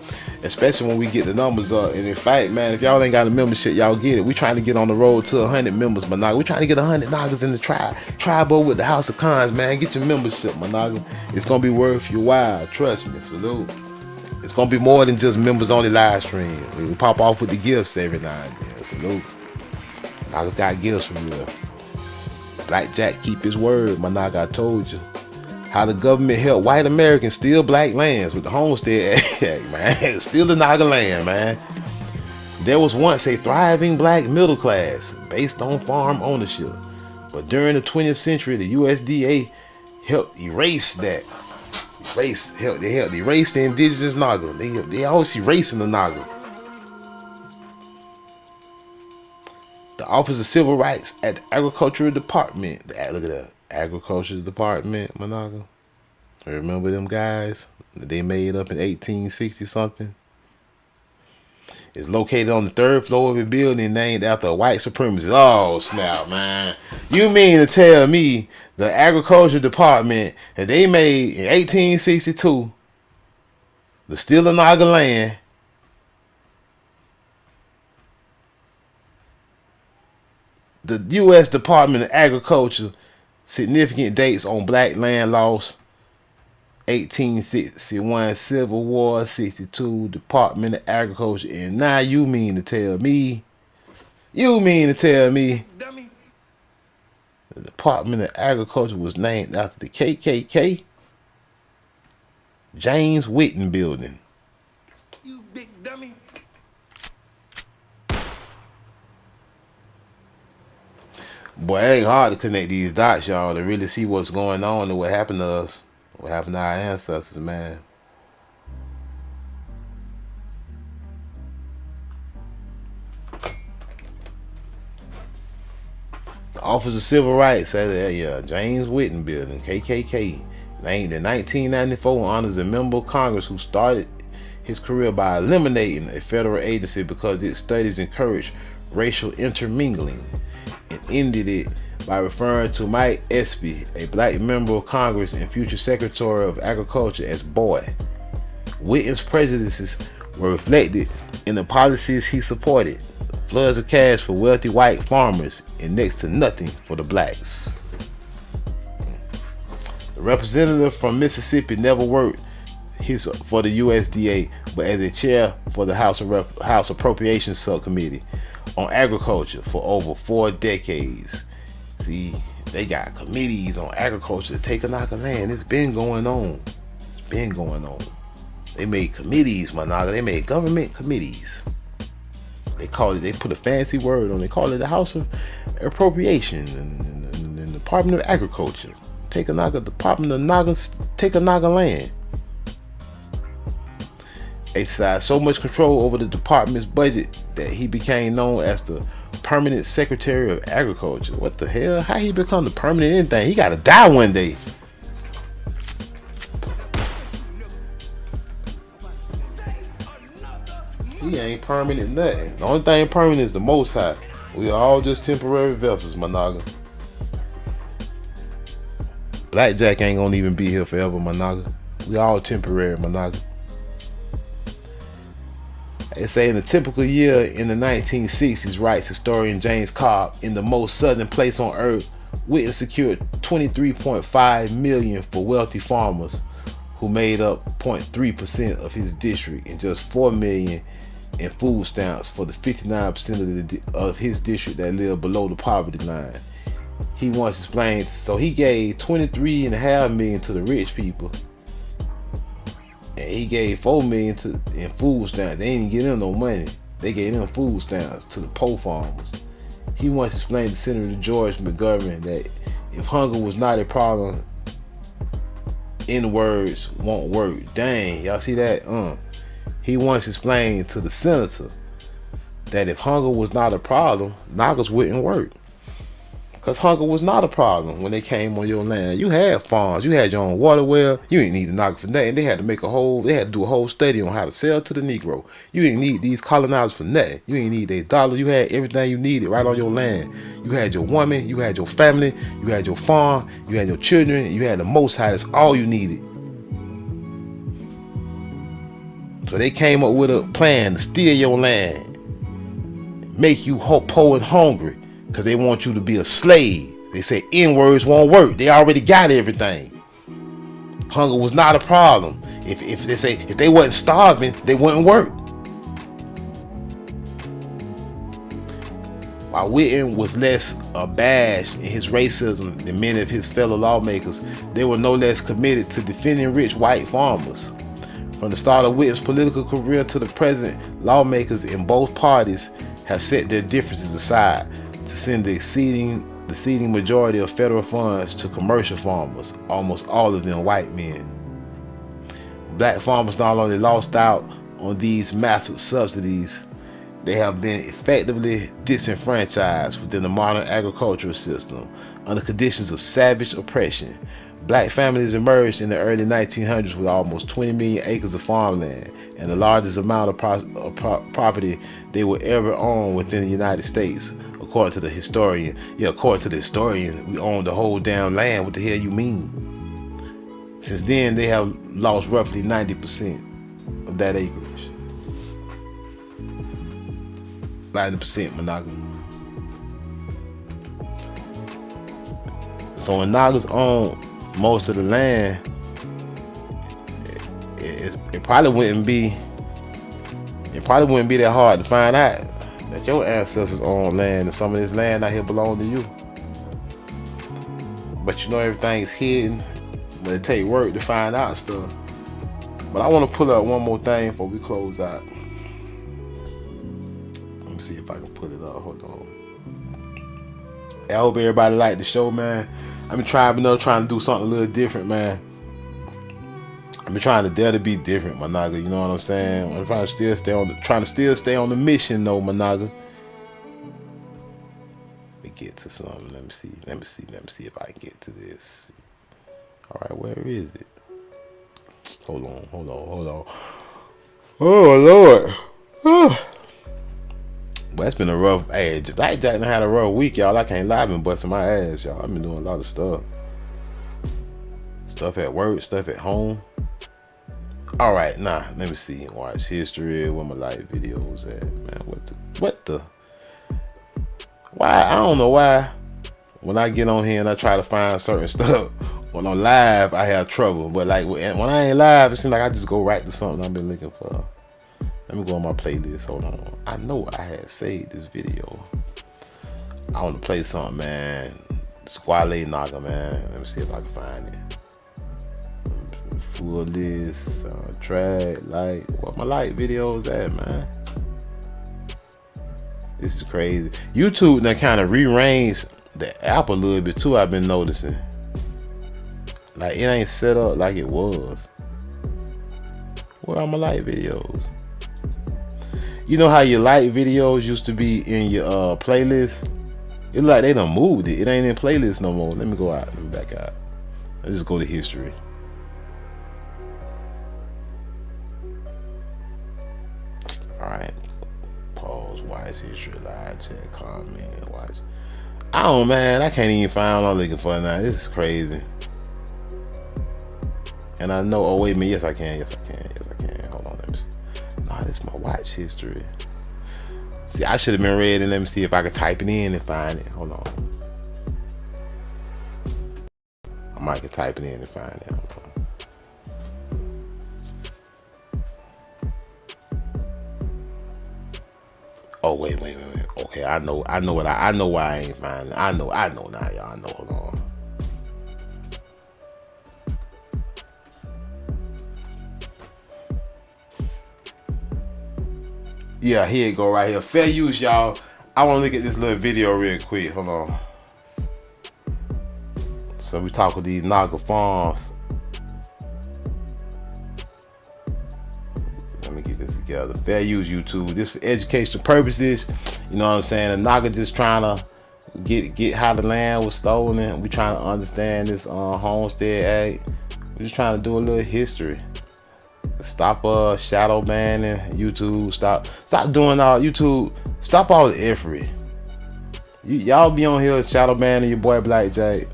especially when we get the numbers up. And in fact, man, if y'all ain't got a membership, y'all get it. We trying to get on the road to 100 members, my nigga. We trying to get 100 nagas in the tribal with the House of Cons, man. Get your membership, my nigga. It's gonna be worth your while. Trust me. Salute. It's gonna be more than just members only live stream. We pop off with the gifts every now and then. Salute. Nagas got gifts from you. Blackjack keep his word, my nigga, I told you. How the government helped white Americans steal black lands with the Homestead Act, man. Steal the Naga land, man. There was once a thriving black middle class based on farm ownership. But during the 20th century, the USDA helped erase that. They helped erase the indigenous Naga. They always erasing the Naga. The Office of Civil Rights at the Agricultural Department. Look at that. Agricultural Department, my Naga. Remember them guys that they made up in 1860 something? It's located on the 3rd floor of a building named after a white supremacist. Oh, snap, man. You mean to tell me the Agriculture Department that they made in 1862, the Stealing Naga land, the U.S. Department of Agriculture, significant dates on black land loss, 1861 Civil War, 62 Department of Agriculture, and now you mean to tell me Dummy. the Department of Agriculture was named after the KKK? James Whitten Building. You big dummy. Boy, it ain't hard to connect these dots, y'all, to really see what's going on and what happened to us. What happened to our ancestors, man. The Office of Civil Rights said that, yeah, James Whitten Building, KKK, named in 1994, honors a member of Congress who started his career by eliminating a federal agency because its studies encouraged racial intermingling, and ended it by referring to Mike Espy, a black member of Congress and future Secretary of Agriculture, as boy. Whitten's prejudices were reflected in the policies he supported: floods of cash for wealthy white farmers and next to nothing for the blacks. The representative from Mississippi never worked for the USDA, but as a chair for the House Appropriations Subcommittee on Agriculture for over 4 decades. See, they got committees on agriculture to take a knock of land. It's been going on. It's been going on. They made committees, my nigga. They made government committees. They put a fancy word on it. They call it the House of Appropriation and the Department of Agriculture. Take a knock of Department of Nagas, take a knock of land. Exercised so much control over the department's budget that he became known as the Permanent Secretary of Agriculture. What the hell? How he become the permanent anything? He gotta die one day. He ain't permanent nothing. The only thing permanent is the Most High. We are all just temporary vessels, my naga. Blackjack ain't gonna even be here forever, my naga. We all temporary, my naga. They say in a typical year in the 1960s, writes historian James Cobb, in the most southern place on earth, Whitten secured $23.5 million for wealthy farmers who made up 0.3% of his district, and just $4 million in food stamps for the 59% of his district that live below the poverty line. He once explained, so he gave $23.5 million to the rich people, and he gave $4 million in food stamps. They didn't give them no money. They gave them food stamps to the poor farmers. He once explained to Senator George McGovern that if hunger was not a problem, N-words won't work. Dang, y'all see that? He once explained to the senator that if hunger was not a problem, Nagas wouldn't work. Because hunger was not a problem when they came on your land. You had farms, you had your own water well, you didn't need the Naga for nothing. They had to do a whole study on how to sell to the Negro. You didn't need these colonizers for nothing. You didn't need their dollar. You had everything you needed right on your land. You had your woman, you had your family, you had your farm, you had your children, you had the Most High. That's all you needed. So they came up with a plan to steal your land, make you poor and hungry, because they want you to be a slave. They say N-words won't work. They already got everything. Hunger was not a problem. If they wasn't starving, they wouldn't work. While Whitten was less abashed in his racism than many of his fellow lawmakers, they were no less committed to defending rich white farmers. From the start of Whitten's political career to the present, lawmakers in both parties have set their differences aside to send the exceeding majority of federal funds to commercial farmers, almost all of them white men. Black farmers not only lost out on these massive subsidies, they have been effectively disenfranchised within the modern agricultural system under conditions of savage oppression. Black families emerged in the early 1900s with almost 20 million acres of farmland and the largest amount of property they would ever own within the United States. According to the historian, we own the whole damn land. What the hell you mean? Since then, they have lost roughly 90% of that acreage. 90% monogamy. So when Nagas own most of the land, it probably wouldn't be that hard to find out that your ancestors own land and some of this land out here belong to you. But you know everything's hidden, but it take work to find out stuff. But I want to pull up one more thing before we close out. Let me see if I can put it up. Hold on. I hope everybody liked the show, man. I've been trying to do something a little different, man. I've been trying to dare to be different, my naga. You know what I'm saying? I'm trying to still stay on the mission, though, my naga. Let me get to something. Let me see if I can get to this. All right, where is it? Hold on. Oh Lord. But it's been a rough age. Black Jack done had a rough week, y'all. I can't lie, I've been busting my ass, y'all. I've been doing a lot of stuff. Stuff at work, stuff at home. All right, let me see. Watch history. Where my live videos at, man? What the? Why? I don't know why. When I get on here and I try to find certain stuff, when I'm live, I have trouble. But like when I ain't live, it seems like I just go right to something I've been looking for. Let me go on my playlist. Hold on. I know I had saved this video. I want to play something, man. Squale Naga, man. Let me see if I can find it. Full list, track, like, what my like videos at, man? This is crazy. YouTube now kind of rearranged the app a little bit too. I've been noticing. Like it ain't set up like it was. Where are my like videos? You know how your like videos used to be in your playlist? It's like they done moved it. It ain't in playlist no more. Let me go out. Let me back out. Let's just go to history. Alright. Pause. Watch history. Live chat. Comment. Watch. I don't, man. I can't even find what I'm looking for now. This is crazy. And I know. Oh, wait a minute. Yes, I can. Yes, I can. Hold on. Let me see. Nah, this is my watch history. See, I should have been ready. Let me see if I could type it in and find it. Hold on. I might could type it in and find it. Hold on. Oh wait. Okay, I know why I ain't finding it. I know now, y'all. I know. Hold on. Yeah, here it go right here. Fair use, y'all. I want to look at this little video real quick. Hold on. So we talk with these Naga farms. Let me get this together. Fair use, YouTube. This for educational purposes. You know what I'm saying? The Naga just trying to get how the land was stolen. We trying to understand this Homestead Act. We just trying to do a little history. Stop shadow banning YouTube. Stop doing all YouTube. Stop all the effery. Y'all be on here shadow banning your boy Black Jack,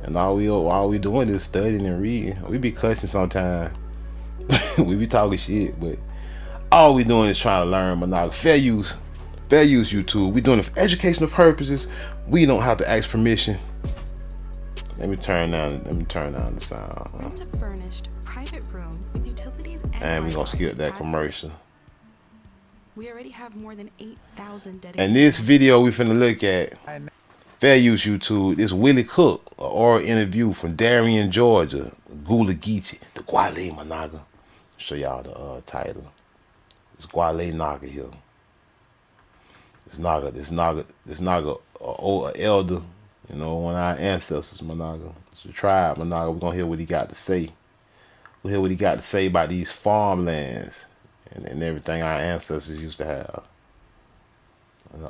and all we doing is studying and reading. We be cussing sometimes. We be talking shit, but all we doing is trying to learn monogamy. Fair use YouTube. We doing it for educational purposes. We don't have to ask permission. Let me turn down the sound. Rent a furnished private room with utilities and we're gonna skip that commercial. We already have more than 8,000 dedicated. And this video we finna look at, fair use YouTube, this Willie Cook, an oral interview from Darien, Georgia, Gula Geechee, the Gwale Managa. Show y'all the title. It's Gwale Naga here. This Naga, old elder, you know, one of our ancestors, Managa. It's a tribe, Managa. We're gonna hear what he got to say. We'll hear what he got to say about these farmlands and everything our ancestors used to have.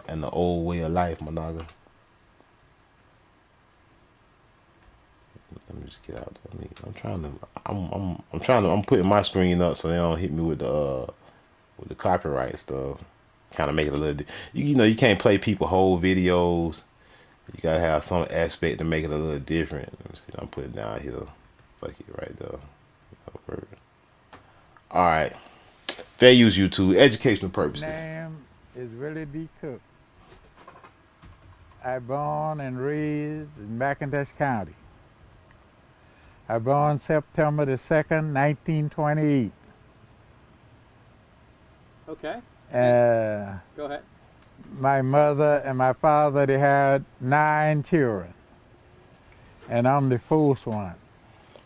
And the old way of life, Managa. Let me just get out there. I'm putting my screen up so they don't hit me with the copyright stuff. Kind of make it a little, you know, you can't play people whole videos. You gotta have some aspect to make it a little different. Let me see, I'm putting it down here. Fuck it right there. All right, fair use YouTube, educational purposes. Name is Willie D. Cook. I born and raised in McIntosh County. I born September the 2nd, 1928. Okay. Go ahead. My mother and my father, they had 9 children. And I'm the 4th one.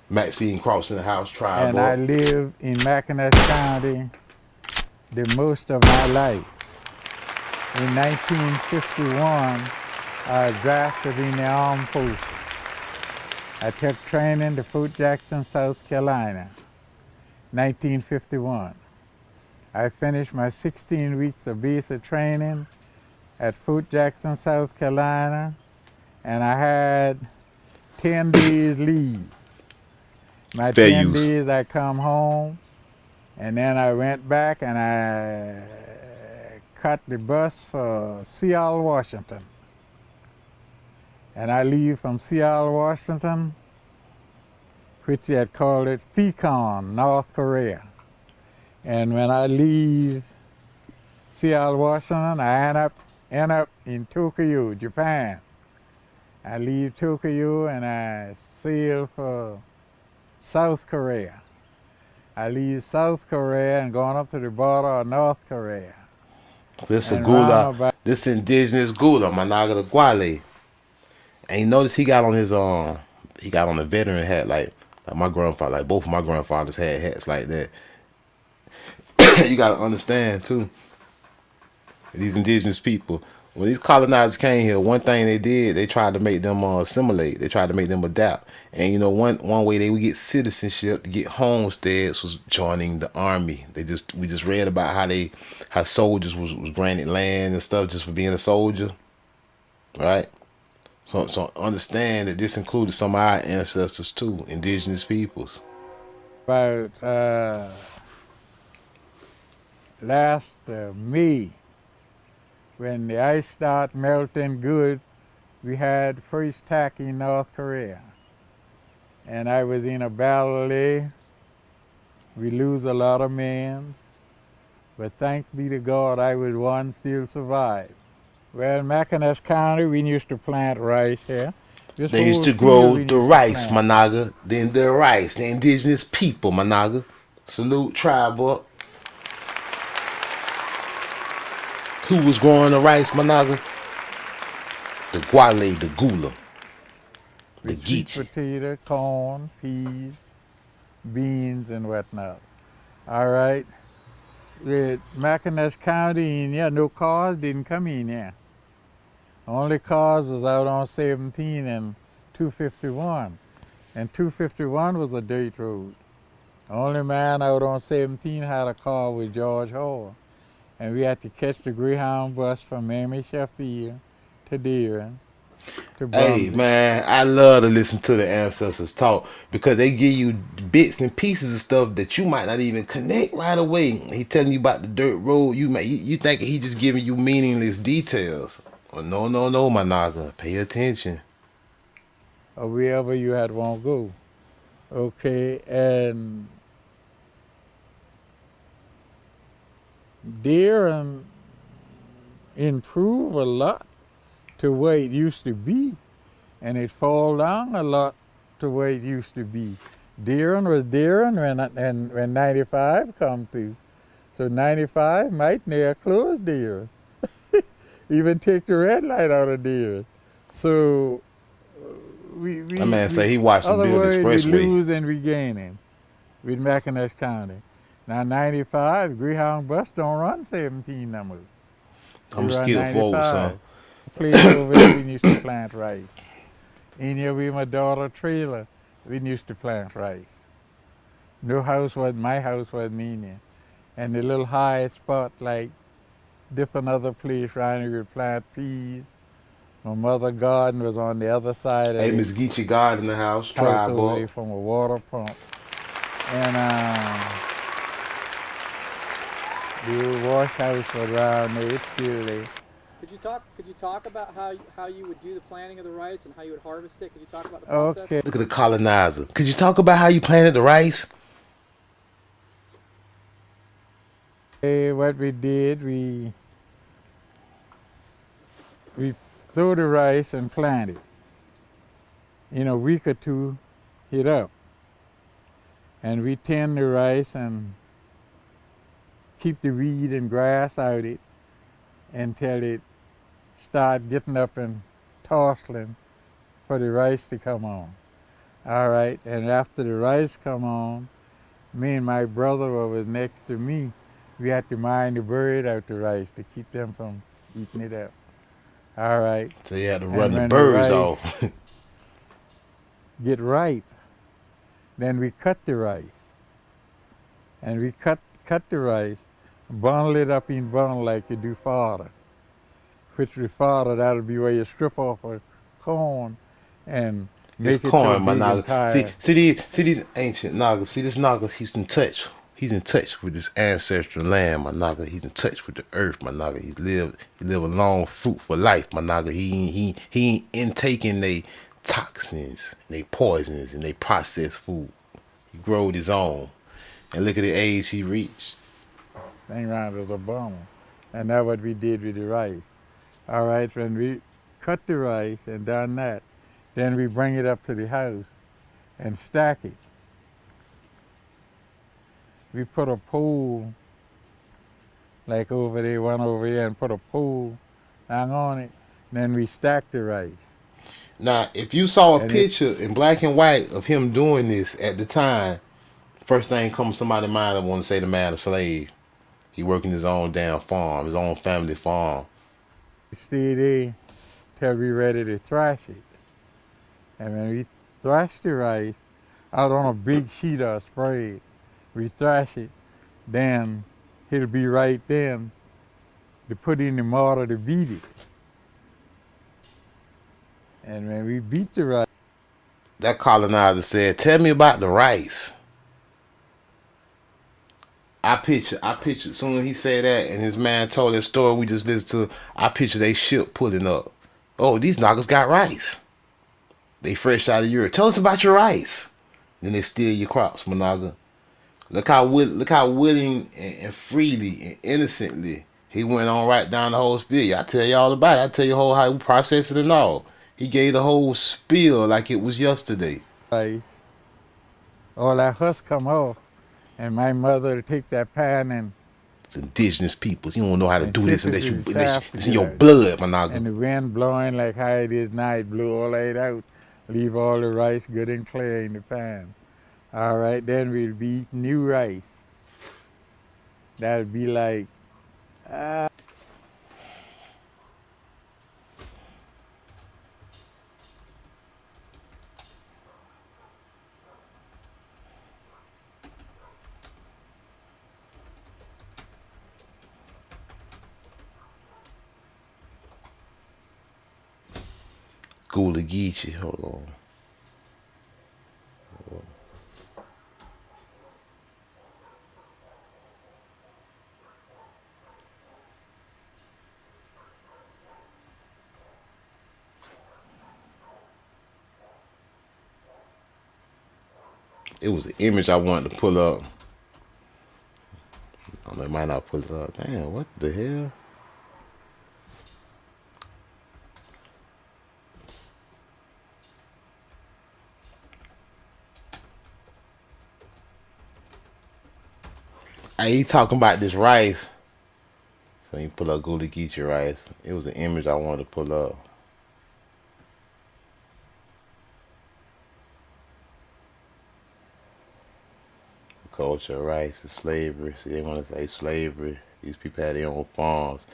Maxine crossing the house, tribe. And I lived in McIntosh County the most of my life. In 1951, I was drafted in the armed forces. I took training to Fort Jackson, South Carolina, 1951. I finished my 16 weeks of basic training at Fort Jackson, South Carolina, and I had 10 days leave. My 10 days I come home, and then I went back and I caught the bus for Seattle, Washington. And I leave from Seattle, Washington, which they had called it Fecon, North Korea. And when I leave Seattle, Washington, I end up in Tokyo, Japan. I leave Tokyo and I sail for South Korea. I leave South Korea and going up to the border of North Korea. This is Gula, this indigenous Gula, Managa the Gwale. And you notice he got on his he got on a veteran hat like my grandfather, like both of my grandfathers had hats like that. You gotta understand too, these indigenous people, when these colonizers came here, one thing they did, they tried to make them assimilate. They tried to make them adapt. And you know, one way they would get citizenship, to get homesteads, was joining the army. We just read about how soldiers was granted land and stuff just for being a soldier, right? So understand that this included some of our ancestors too, indigenous peoples. About last May, when the ice started melting good, we had first attack in North Korea. And I was in a battle there. We lose a lot of men, but thanks be to God, I was one still survived. Well, McIntosh County, we used to plant rice here. They used to grow the rice, Managa. The indigenous people, Managa. Salute, tribe up. Who was growing the rice, Managa? The Gwale, the Gula, the Geechee. Potato, corn, peas, beans, and whatnot. All right. With McIntosh County in here, no cars didn't come in here. Only cars was out on 17 and 251. And 251 was a dirt road. Only man out on 17 had a car with George Hall. And we had to catch the Greyhound bus from Mamie Sheffield to Darien to Brumley. Hey man, I love to listen to the ancestors talk because they give you bits and pieces of stuff that you might not even connect right away. He telling you about the dirt road, you think he just giving you meaningless details. Well, no, Managa, pay attention. Or wherever you had want to go. Okay, and Darien improved a lot to where it used to be, and it fall down a lot to where it used to be. Darien was Darien when 95 come through, So 95 might near close deer. Even take the red light out of deer. So That man say he watched them other build the words, we expressway. lose and we gaining with McIntosh County. Now 95, Greyhound bus don't run 17 numbers. I'm We run skilled forward, son. Place over there we used to plant rice. In here we my daughter trailer, we used to plant rice. No house was my house was meaning. And the little high spot like different other place around here would plant peas. My mother garden was on the other side of Hey, the Miss Geechee God in the house. house Tribe over there up. from a water pump. And the old wash house was around there, it's still there. Could you talk about how you would do the planting of the rice and how you would harvest it? Could you talk about the process? Okay. Look at the colonizer. Could you talk about how you planted the rice? What we did, we throw the rice and plant it. In a week or two, hit up. And we tend the rice and keep the weed and grass out it until it start getting up and tossing for the rice to come on. All right, and after the rice come on, me and my brother who was next to me, we had to mind the bird out the rice to keep them from eating it up. All right. So you had to And run the when birds rice off. get ripe, then we cut the rice. And we cut the rice, bundle it up in bundle like you do fodder. Which we fodder, that'll be where you strip off a corn and make It's it corn, so my big and naga. tired. See these ancient nagas. See this naga, he's in touch. He's in touch with this ancestral land, my naga. He's in touch with the earth, my naga. He live a long, fruitful life, my naga. He ain't intaking they toxins, and they poisons, and they processed food. He growed his own. And look at the age he reached. Thing around was a bummer. And that's what we did with the rice. All right, when we cut the rice and done that, then we bring it up to the house and stack it. We put a pole, like over there, one over here, and put a pole hang on it. Then we stack the rice. Now, if you saw a And picture in black and white of him doing this at the time, first thing comes to somebody's mind, I want to say the man a slave. He working his own damn farm, his own family farm. Stay there till we ready to thrash it. And when we thrash the rice out on a big sheet of spray, we thrash it, then it'll be right then to put in the mortar to beat it. And when we beat the rice, That colonizer said, "Tell me about the rice." I picture, soon as he said that and his man told that story we just listened to, I picture they ship pulling up. Oh, these knockers got rice. They fresh out of Europe. Tell us about your rice. Then they steal your crops, Managa. Look how willing and freely and innocently he went on right down the whole spiel. I tell you all about it. I tell you whole how he processed it and all. He gave the whole spiel like it was yesterday. all that husk come off, and my mother would take that pan and It's indigenous peoples. You don't know how to And do this tip it unless to the unless shaft it's in your together. blood, Managa. and the wind blowing like how it is now, it blew all that out, leave all the rice good and clear in the pan. All right, then we'll be eating new rice. That'll be like, Gula Geechee. Hold on. It was an image I wanted to pull up. I know, it might not pull it up. Damn, what the hell? He talking about this rice. So you pull up Gula Geechee rice. It was an image I wanted to pull up. The culture of rice is slavery. See, they want to say slavery. These people had their own farms.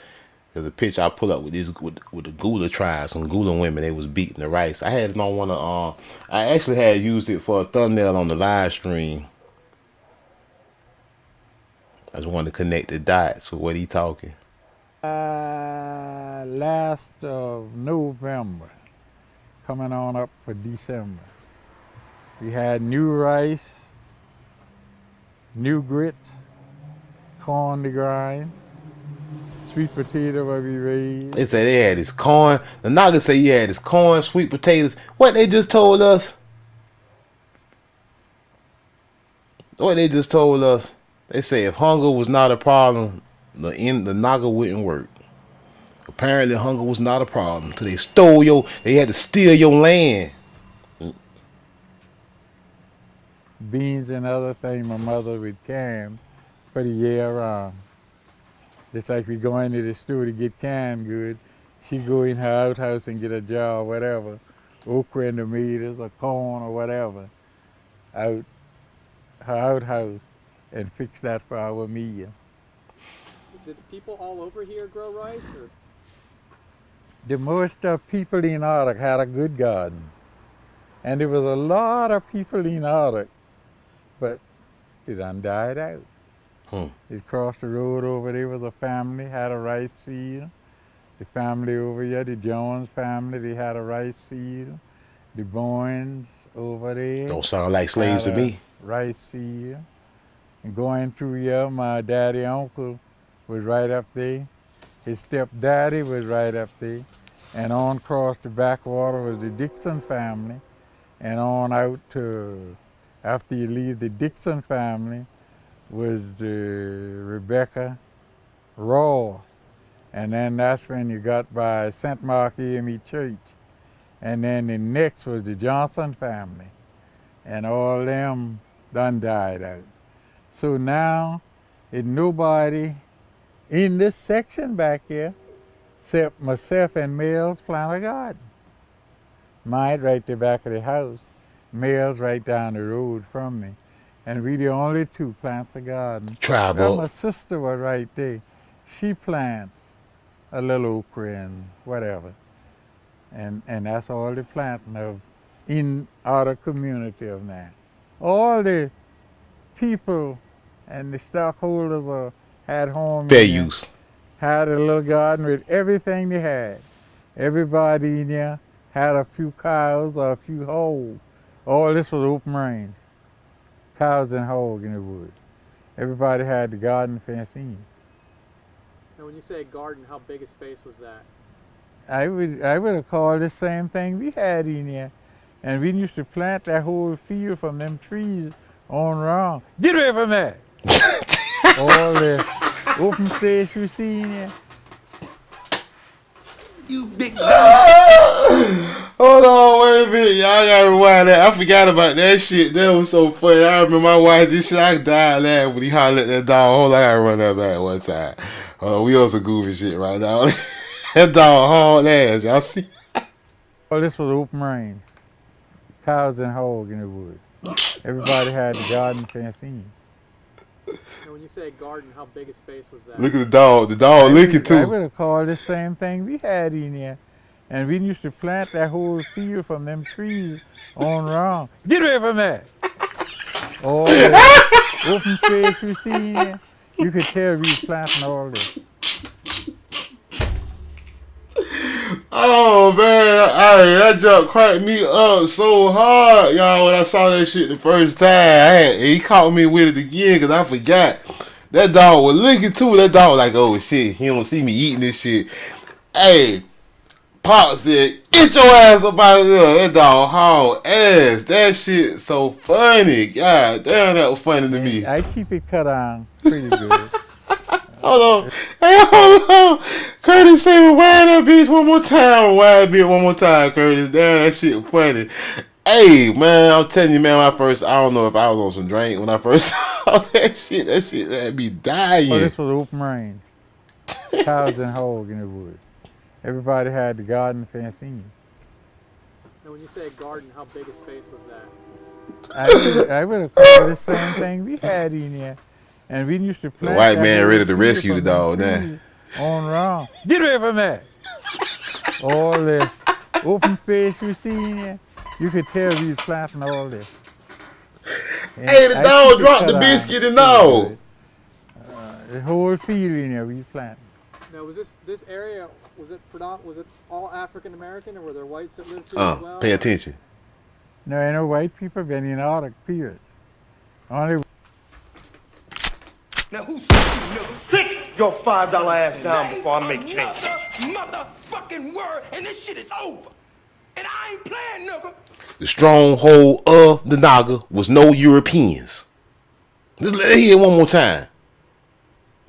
There's a picture I pull up with these with the Gula tribes, some Gula women. They was beating the rice. I had it on one of I actually had used it for a thumbnail on the live stream. I just wanted to connect the dots with what he talking. Last of November, coming on up for December. We had new rice, new grits, corn to grind, sweet potato will be raised. They said they had his corn. The Naga say he had his corn, sweet potatoes. What they just told us? What they just told us? They say if hunger was not a problem, the Naga wouldn't work. Apparently hunger was not a problem. So they had to steal your land. Beans and other things my mother would can for the year round. Just like we go into the store to get canned good, she go in her outhouse and get a jar or whatever, okra and tomatoes or corn or whatever, out her outhouse and fix that for our meal. Did people all over here grow rice? Or? The most people in Arctic had a good garden. And there was a lot of people in Arctic, but they done died out. It crossed the road over there was a family, had a rice field. The family over here, the Jones family, they had a rice field. The Boynes over there. Don't sound like slaves to me. Rice field. And going through here, my daddy uncle was right up there. His stepdaddy was right up there. And on across the backwater was the Dixon family. And on out to, after you leave the Dixon family, was Rebecca Ross. And then that's when you got by St. Mark AME Church. And then the next was the Johnson family. And all them done died out. So now, it's nobody in this section back here, except myself and Mills plant a garden. Mine right there back of the house, Mills right down the road from me. And we the only two plants a garden. Tribal. Well, my sister was right there. She plants a little okra and whatever. And that's all the planting of in our community of now. All the people and the stockholders had homes. Fair use. Had a little garden with everything they had. Everybody in there had a few cows or a few hogs. All this was open range. Cows and hogs in the woods. Everybody had the garden fence in. Now, when you say a garden, how big a space was that? I would have called the same thing we had in here. And we used to plant that whole field from them trees on round. Get away from that! All the open space you see in here. You big Hold on, wait a minute. Y'all gotta rewind that. I forgot about that shit. That was so funny. I remember my wife this shit. I died laughing when he hollered at that dog. Hold on, I gotta run that back one time. We on some goofy shit right now. That dog hauled ass. Y'all see? Well, this was open range. Cows and hogs in the woods. Everybody had the garden fence in. Now, when you say a garden, how big a space was that? Look at the dog. The dog licking I too. would have called the same thing we had in here. And we used to plant that whole field from them trees on round. Get away from that! All the open space you see in here, you could tell we was planting all this. Oh man, that jump cracked me up so hard, y'all. When I saw that shit the first time, he caught me with it again because I forgot. That dog was licking too. That dog was like, oh shit, he don't see me eating this shit. Hey, Pop said, get your ass up out of there. That dog hauled ass. That shit so funny. God damn, that was funny to me. I keep it cut on pretty good. Hold on. Hey, hold on. Curtis say rewind that bitch one more time. Rewind that bitch one more time, Curtis. Damn, that shit funny. Hey, man, I'm telling you, man, I don't know if I was on some drink when I first saw that shit. That shit had me dying. Oh, this was open range. Cows and hogs in the woods. Everybody had the garden fenced in. Now, when you say a garden, how big a space was that? I would have called the same thing we had in there. And we used to plant white that man whole ready to field rescue from the dog them now. trees On round. Get away from that! All the open space you see in there, you could tell we was planting all this. And Hey, the I dog keep it dropped cut the on biscuit and pretty all. good. The whole field in there we was planting. Now, was this area, was it all African American, or were there whites that lived here as well? Pay attention. No, ain't no white people been in Arctic period. Only Now who said you, nigga? Sit your $5 ass down before I make change. Another motherfucking word, and this shit is over. And I ain't playing, nigga. The stronghold of the Naga was no Europeans. Just let it hear one more time.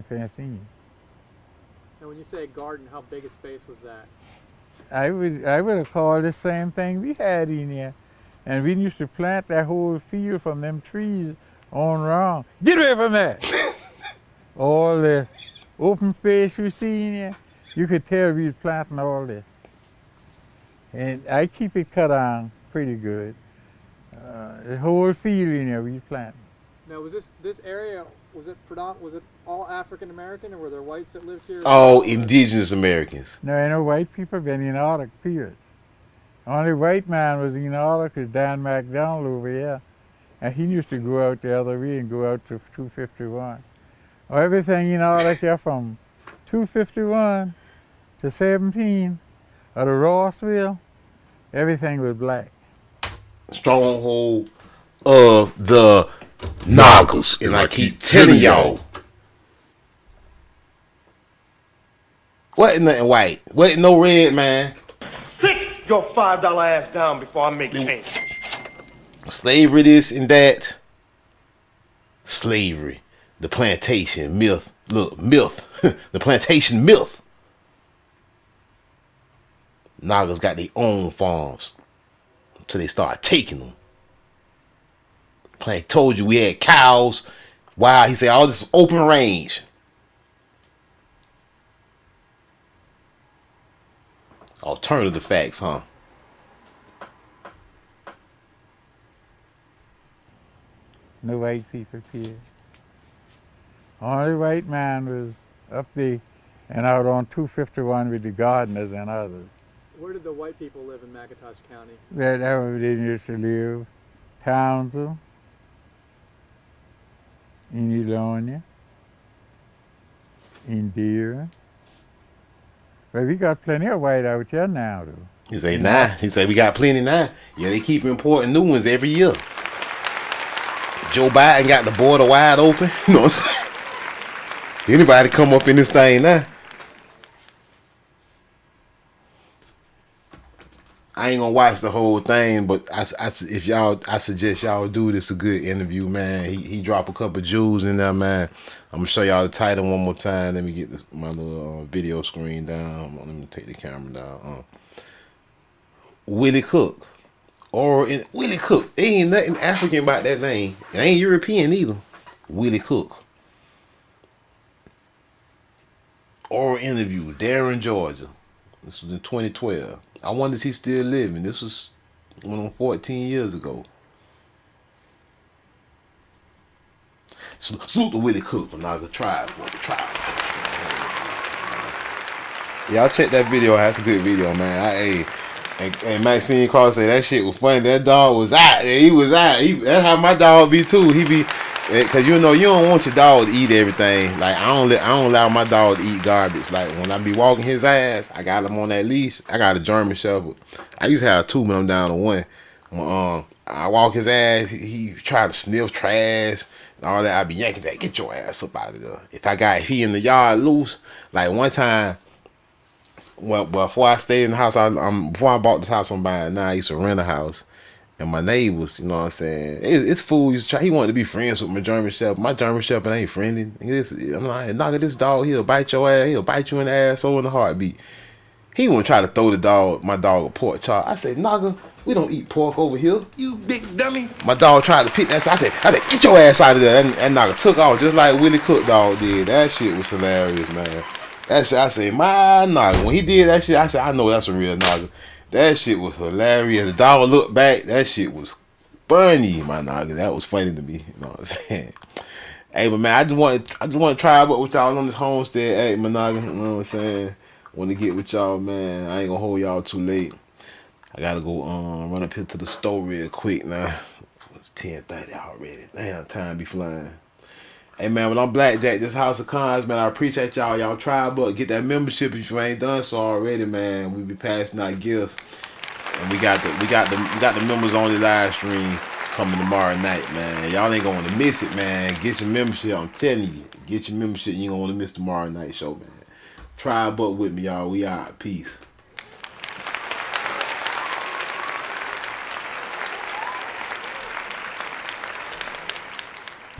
fancy. Now, when you say a garden, how big a space was that? I would have called the same thing we had in there. And we used to plant that whole field from them trees on round. Get away from that! All the open space you see in there, you could tell we was planting all this. And I keep it cut on pretty good. The whole field in there we was planting. Now, was this area, was it all African American, or were there whites that lived here? as All well? indigenous Americans. No, ain't no white people been in Arctic period. Only white man was in Arctic was Dan McDonald over here. And he used to go out the other way and go out to 251. Well, everything in Arctic here from 251 to 17, or the Rossville, everything was black. Stronghold of the Nagas. And I keep telling y'all. Wasn't nothing white. Wasn't no red, man. Sit your $5 ass down before I make change. Slavery, this and that. Slavery. The plantation myth. Look, myth. The plantation myth. Nagas got their own farms until they start taking them. Plank told you we had cows. Wow, he said all this open range. Alternative facts, huh? No white people here. Only white man was up there and out on 251 with the gardeners and others. Where did the white people live in McIntosh County? That where they used to live. Townsville, in Elonia, in Deer. But we got plenty of white out here now, though. He say, nah. He say, we got plenty now. Yeah, they keep importing new ones every year. Joe Biden got the border wide open. You know what I'm saying? Anybody come up in this thing now. I ain't gonna watch the whole thing, but I suggest y'all do this. A good interview, man. He drop a couple jewels in there, man. I'm gonna show y'all the title one more time. Let me get my little video screen down. Let me take the camera down. Willie Cook, Willie Cook. There ain't nothing African about that name. It ain't European either. Willie Cook. Oral interview, Darren, Georgia. This was in 2012. I wonder if he's still living. This was went on 14 years ago. Salute to Willie Cook from the tribe. Y'all check that video. That's a good video, man. And Maxine Cross say that shit was funny. That dog was out. He was out. That's how my dog be too. He be, cause you know you don't want your dog to eat everything. Like I don't allow my dog to eat garbage. Like when I be walking his ass, I got him on that leash. I got a German Shepherd. I used to have two, but I'm down to one. When I walk his ass, he try to sniff trash and all that. I be yanking that. Get your ass up out of there. If he in the yard loose, like one time. Well, before I stayed in the house, before I bought this house I'm buying now, I used to rent a house. And my neighbors, you know what I'm saying? It's fool. He wanted to be friends with my German Shepherd. My German Shepherd ain't friendly. I'm like, knock at this dog, he'll bite your ass. He'll bite you in the asshole in a heartbeat. He wouldn't try to throw my dog a pork chop. I said, Naga, we don't eat pork over here. You big dummy. My dog tried to pick that shit. I said, get your ass out of there. And Naga took off just like Willie Cook dog did. That shit was hilarious, man. That shit, I said, my Naga. When he did that shit, I said, I know that's a real Naga. That shit was hilarious. The dog looked back. That shit was funny, my Naga. That was funny to me. You know what I'm saying? Hey, but man, I just want to try out with y'all on this homestead. Hey, my Naga, you know what I'm saying? Want to get with y'all, man. I ain't gonna hold y'all too late. I gotta go run up here to the store real quick now. It's 10:30 already. Damn, time be flying. Hey man, when I'm Blackjack, this House of Cons, man, I appreciate y'all. Y'all try but get that membership if you ain't done so already, man. We be passing out gifts. And we got the members only live stream coming tomorrow night, man. Y'all ain't gonna want to miss it, man. Get your membership, I'm telling you. Get your membership, you ain't gonna want to miss tomorrow night show, man. Try but with me, y'all. We out. Peace.